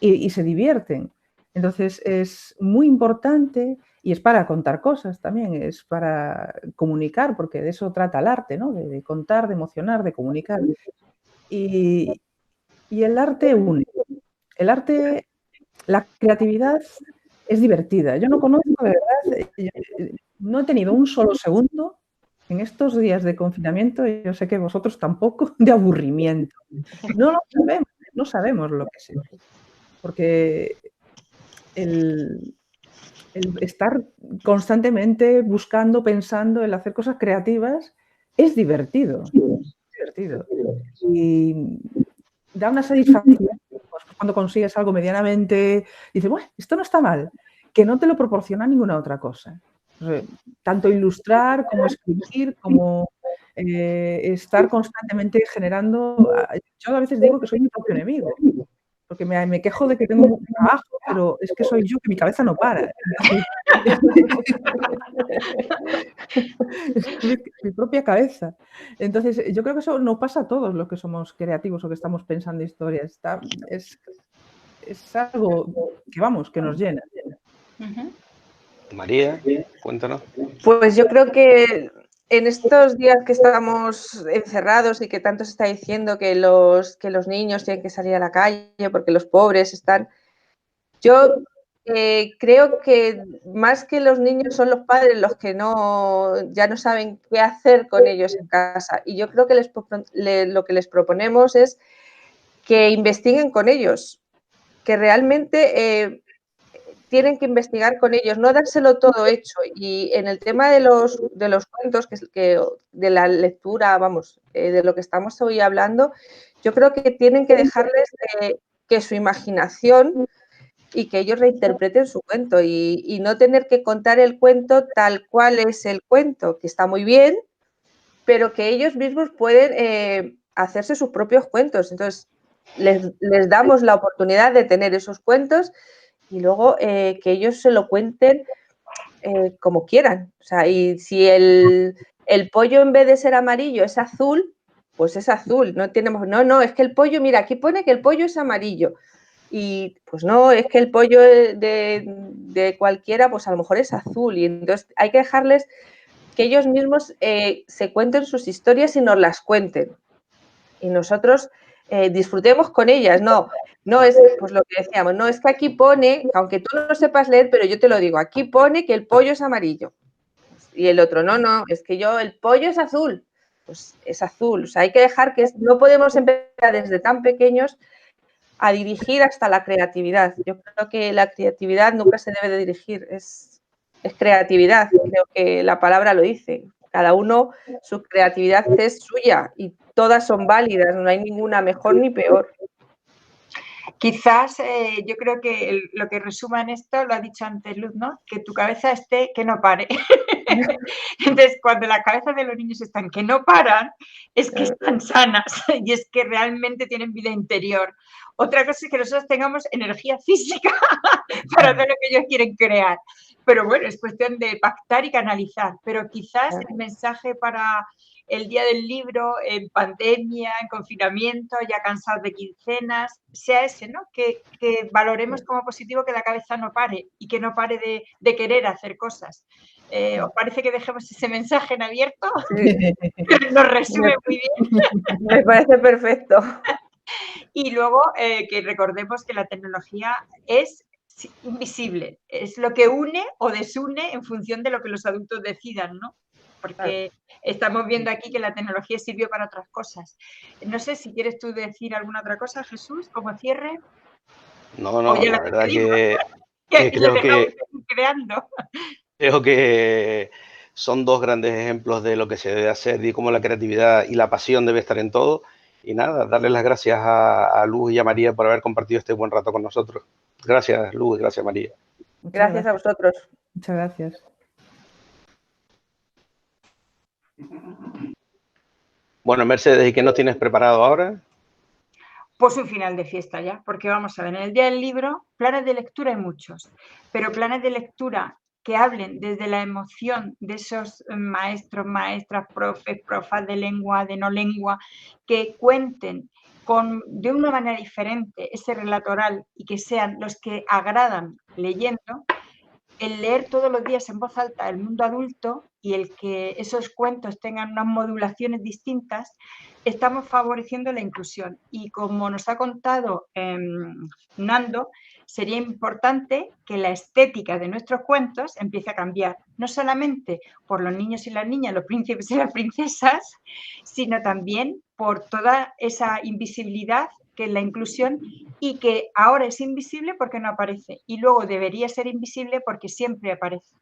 y se divierten. Entonces es muy importante y es para contar cosas también, es para comunicar, porque de eso trata el arte, ¿no? De contar, de emocionar, de comunicar. Y el arte une. El arte, la creatividad es divertida. Yo no conozco, de verdad, no he tenido un solo segundo en estos días de confinamiento, y yo sé que vosotros tampoco, de aburrimiento. No lo sabemos, no sabemos lo que es eso. Porque el estar constantemente buscando, pensando, el hacer cosas creativas es divertido. Es divertido. Y da una satisfacción pues, cuando consigues algo medianamente, dices, bueno, esto no está mal, que no te lo proporciona ninguna otra cosa. Tanto ilustrar como escribir, como estar constantemente generando. Yo a veces digo que soy mi propio enemigo, porque me quejo de que tengo mucho trabajo, pero es que soy yo, que mi cabeza no para. Es mi propia cabeza. Entonces, yo creo que eso nos pasa a todos los que somos creativos o que estamos pensando historias. Es algo que, vamos, que nos llena. María, cuéntanos. Pues yo creo que en estos días que estamos encerrados y que tanto se está diciendo que los niños tienen que salir a la calle porque los pobres están... Yo creo que más que los niños son los padres los que ya no saben qué hacer con ellos en casa. Y yo creo que lo que les proponemos es que investiguen con ellos, que realmente tienen que investigar con ellos, no dárselo todo hecho. Y en el tema de los cuentos, de la lectura, vamos, de lo que estamos hoy hablando, yo creo que tienen que dejarles que su imaginación y que ellos reinterpreten su cuento y no tener que contar el cuento tal cual es el cuento, que está muy bien, pero que ellos mismos pueden hacerse sus propios cuentos. Entonces, les damos la oportunidad de tener esos cuentos y luego que ellos se lo cuenten como quieran. O sea, y si el pollo en vez de ser amarillo es azul, pues es azul. No, es que el pollo, mira, aquí pone que el pollo es amarillo. Y pues no, es que el pollo de cualquiera, pues a lo mejor es azul. Y entonces hay que dejarles que ellos mismos se cuenten sus historias y nos las cuenten. Y nosotros disfrutemos con ellas. No es, pues lo que decíamos, no es que aquí pone, aunque tú no sepas leer, pero yo te lo digo, aquí pone que el pollo es amarillo. Y el otro, no, es que el pollo es azul. Pues es azul. O sea, hay que dejar que no podemos empezar desde tan pequeños a dirigir hasta la creatividad. Yo creo que la creatividad nunca se debe de dirigir, es creatividad, creo que la palabra lo dice. Cada uno, su creatividad es suya y todas son válidas, no hay ninguna mejor ni peor. Quizás yo creo que lo que resuma en esto, lo ha dicho antes Luz, ¿no? Que tu cabeza esté, que no pare. Entonces, cuando las cabezas de los niños están que no paran, es que están sanas y es que realmente tienen vida interior. Otra cosa es que nosotros tengamos energía física para hacer lo que ellos quieren crear. Pero bueno, es cuestión de pactar y canalizar. Pero quizás el mensaje para el día del libro, en pandemia, en confinamiento, ya cansados de quincenas, sea ese, ¿no? Que valoremos como positivo que la cabeza no pare y que no pare de querer hacer cosas. ¿Os parece que dejemos ese mensaje en abierto? Sí. Nos resume muy bien. Me parece perfecto. Y luego que recordemos que la tecnología es invisible, es lo que une o desune en función de lo que los adultos decidan, ¿no? Porque estamos viendo aquí que la tecnología sirvió para otras cosas. No sé si quieres tú decir alguna otra cosa, Jesús, como cierre. No, la verdad que creo que son dos grandes ejemplos de lo que se debe hacer y cómo la creatividad y la pasión debe estar en todo. Y nada, darle las gracias a Luz y a María por haber compartido este buen rato con nosotros. Gracias, Luz, gracias, María. Gracias a vosotros. Muchas gracias. Bueno, Mercedes, ¿y qué nos tienes preparado ahora? Pues un final de fiesta ya, porque vamos a ver, en el Día del Libro, planes de lectura hay muchos, pero planes de lectura que hablen desde la emoción de esos maestros, maestras, profas de lengua, de no lengua, que cuenten de una manera diferente ese relato oral y que sean los que agradan leyendo, el leer todos los días en voz alta el mundo adulto y el que esos cuentos tengan unas modulaciones distintas, estamos favoreciendo la inclusión. Y como nos ha contado Nando, sería importante que la estética de nuestros cuentos empiece a cambiar, no solamente por los niños y las niñas, los príncipes y las princesas, sino también por toda esa invisibilidad que es la inclusión y que ahora es invisible porque no aparece y luego debería ser invisible porque siempre aparece.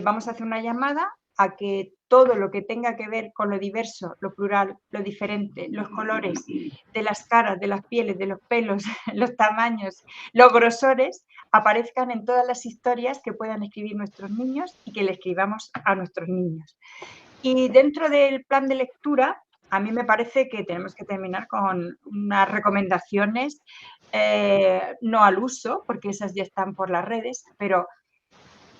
Vamos a hacer una llamada a que todo lo que tenga que ver con lo diverso, lo plural, lo diferente, los colores de las caras, de las pieles, de los pelos, los tamaños, los grosores, aparezcan en todas las historias que puedan escribir nuestros niños y que le escribamos a nuestros niños. Y dentro del plan de lectura, a mí me parece que tenemos que terminar con unas recomendaciones, no al uso, porque esas ya están por las redes, pero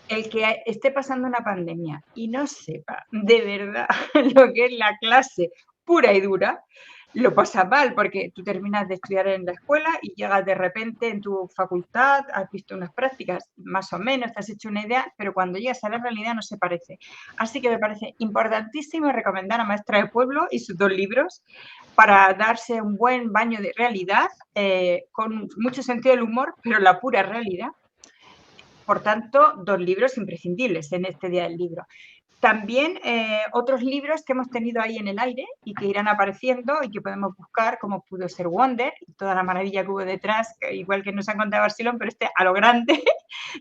el que esté pasando una pandemia y no sepa de verdad lo que es la clase pura y dura, lo pasa mal, porque tú terminas de estudiar en la escuela y llegas de repente en tu facultad, has visto unas prácticas, más o menos, te has hecho una idea, pero cuando llegas a la realidad no se parece. Así que me parece importantísimo recomendar a Maestra de Pueblo y sus 2 libros para darse un buen baño de realidad, con mucho sentido del humor, pero la pura realidad. Por tanto, 2 libros imprescindibles en este Día del Libro. También otros libros que hemos tenido ahí en el aire y que irán apareciendo y que podemos buscar, como pudo ser Wonder, y toda la maravilla que hubo detrás, igual que nos han contado Barcelona, pero a lo grande,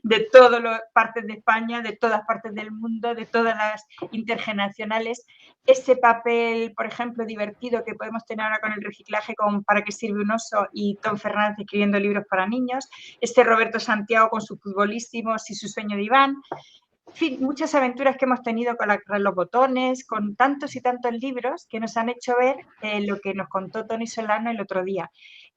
de todas las partes de España, de todas partes del mundo, de todas las intergeneracionales. Ese papel, por ejemplo, divertido que podemos tener ahora con el reciclaje, con Para qué sirve un oso, y Tom Fernández escribiendo libros para niños. Roberto Santiago con sus futbolísimos y Su sueño de Iván. En fin, muchas aventuras que hemos tenido con los botones, con tantos y tantos libros que nos han hecho ver lo que nos contó Toni Solano el otro día,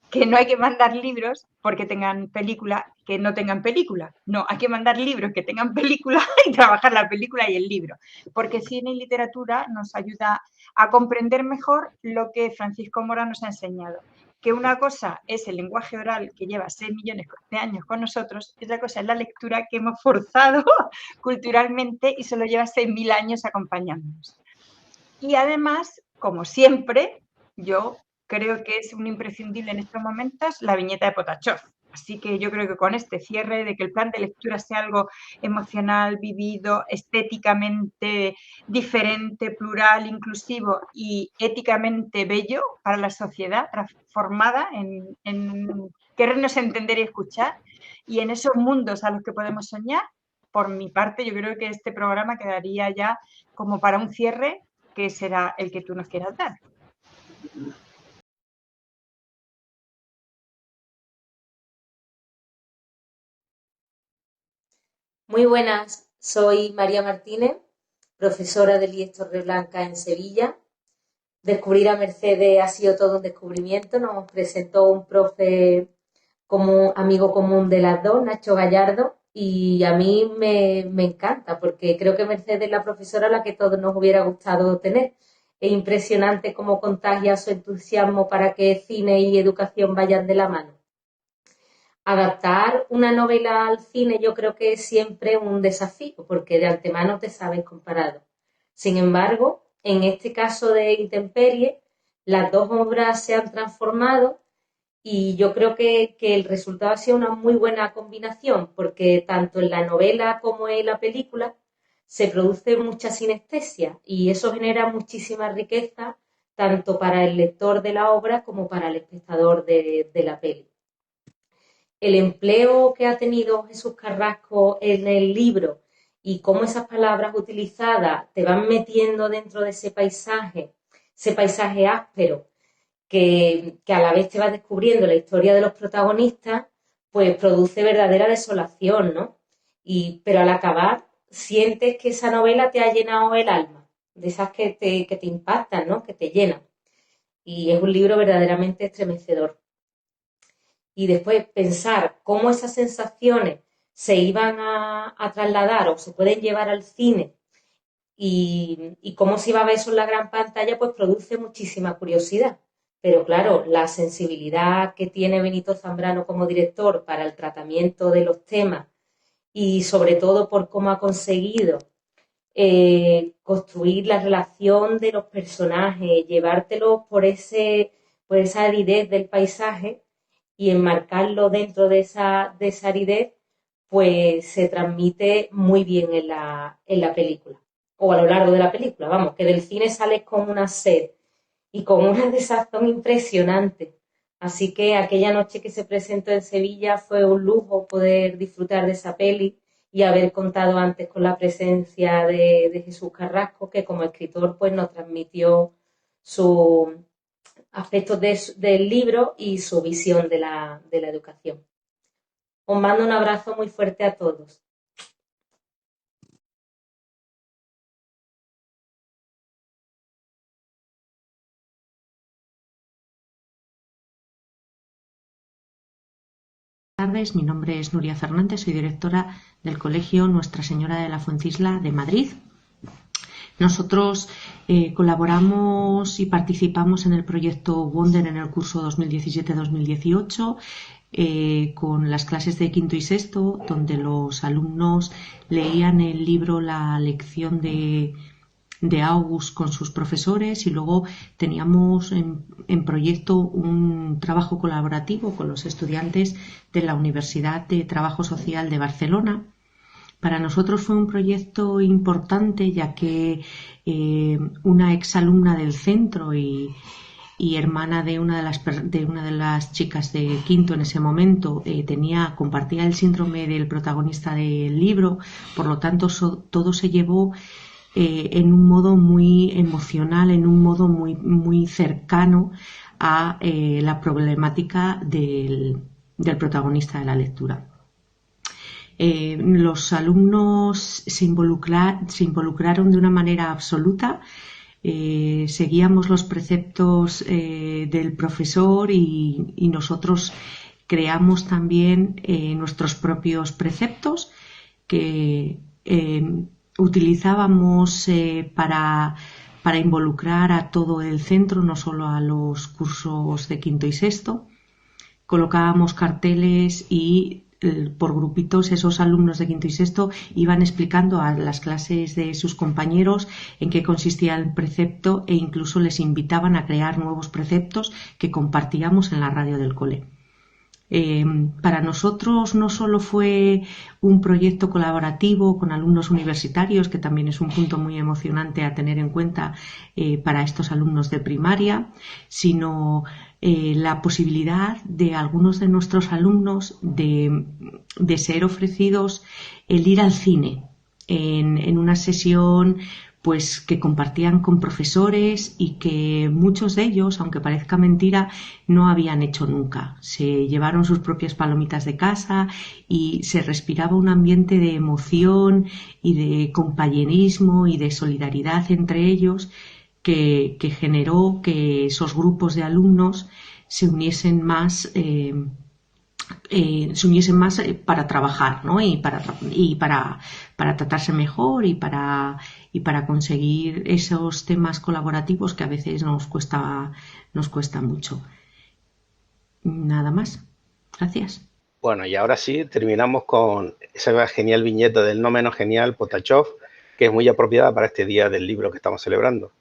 que no hay que mandar libros porque tengan película, que no tengan película. No, hay que mandar libros que tengan película y trabajar la película y el libro, porque cine y literatura nos ayuda a comprender mejor lo que Francisco Mora nos ha enseñado. Que una cosa es el lenguaje oral que lleva 6 millones de años con nosotros, y otra cosa es la lectura que hemos forzado culturalmente y solo lleva 6.000 años acompañándonos. Y además, como siempre, yo creo que es un imprescindible en estos momentos la viñeta de Potachov. Así que yo creo que con este cierre de que el plan de lectura sea algo emocional, vivido, estéticamente diferente, plural, inclusivo y éticamente bello para la sociedad, transformada en querernos entender y escuchar, y en esos mundos a los que podemos soñar, por mi parte, yo creo que este programa quedaría ya como para un cierre que será el que tú nos quieras dar. Muy buenas, soy María Martínez, profesora del IES Torreblanca en Sevilla. Descubrir a Mercedes ha sido todo un descubrimiento. Nos presentó un profe como amigo común de las dos, Nacho Gallardo, y a mí me encanta porque creo que Mercedes es la profesora a la que todos nos hubiera gustado tener. Es impresionante cómo contagia su entusiasmo para que cine y educación vayan de la mano. Adaptar una novela al cine yo creo que es siempre un desafío porque de antemano te sabes comparado. Sin embargo, en este caso de Intemperie, las dos obras se han transformado y yo creo que el resultado ha sido una muy buena combinación porque tanto en la novela como en la película se produce mucha sinestesia y eso genera muchísima riqueza tanto para el lector de la obra como para el espectador de la peli. El empleo que ha tenido Jesús Carrasco en el libro y cómo esas palabras utilizadas te van metiendo dentro de ese paisaje áspero, que a la vez te vas descubriendo la historia de los protagonistas, pues produce verdadera desolación, ¿no? Pero al acabar sientes que esa novela te ha llenado el alma, de esas que te impactan, ¿no? Que te llenan. Y es un libro verdaderamente estremecedor. Y después pensar cómo esas sensaciones se iban a trasladar o se pueden llevar al cine y cómo se iba a ver eso en la gran pantalla, pues produce muchísima curiosidad. Pero claro, la sensibilidad que tiene Benito Zambrano como director para el tratamiento de los temas y sobre todo por cómo ha conseguido construir la relación de los personajes, llevártelos por esa aridez del paisaje y enmarcarlo dentro de esa aridez, pues se transmite muy bien en la película, o a lo largo de la película, vamos, que del cine sales con una sed y con una desazón impresionante. Así que aquella noche que se presentó en Sevilla fue un lujo poder disfrutar de esa peli y haber contado antes con la presencia de Jesús Carrasco, que como escritor pues nos transmitió sus aspectos del libro y su visión de la educación. Os mando un abrazo muy fuerte a todos. Buenas tardes, mi nombre es Nuria Fernández, soy directora del Colegio Nuestra Señora de la Fuencisla de Madrid. Nosotros colaboramos y participamos en el proyecto Wonder en el curso 2017-2018 con las clases de quinto y sexto, donde los alumnos leían el libro La lección de August con sus profesores y luego teníamos en proyecto un trabajo colaborativo con los estudiantes de la Universidad de Trabajo Social de Barcelona Para nosotros fue un proyecto importante, ya que una exalumna del centro y hermana de una de las chicas de quinto en ese momento compartía el síndrome del protagonista del libro, por lo tanto todo se llevó en un modo muy emocional, en un modo muy, muy cercano a la problemática del protagonista de la lectura. Los alumnos se involucraron de una manera absoluta. Seguíamos los preceptos del profesor y nosotros creamos también nuestros propios preceptos que utilizábamos para involucrar a todo el centro, no solo a los cursos de quinto y sexto. Colocábamos carteles y por grupitos esos alumnos de quinto y sexto iban explicando a las clases de sus compañeros en qué consistía el precepto e incluso les invitaban a crear nuevos preceptos que compartíamos en la radio del cole. Para nosotros no solo fue un proyecto colaborativo con alumnos universitarios, que también es un punto muy emocionante a tener en cuenta para estos alumnos de primaria, sino la posibilidad de algunos de nuestros alumnos de ser ofrecidos el ir al cine en una sesión pues que compartían con profesores y que muchos de ellos, aunque parezca mentira, no habían hecho nunca. Se llevaron sus propias palomitas de casa y se respiraba un ambiente de emoción y de compañerismo y de solidaridad entre ellos que generó que esos grupos de alumnos se uniesen más para trabajar, ¿no? y para tratarse mejor y para conseguir esos temas colaborativos que a veces nos cuesta mucho. Nada más. Gracias. Bueno, y ahora sí, terminamos con esa genial viñeta del no menos genial Potachov, que es muy apropiada para este día del libro que estamos celebrando.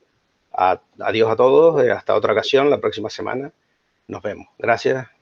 Adiós a todos, hasta otra ocasión, la próxima semana. Nos vemos. Gracias.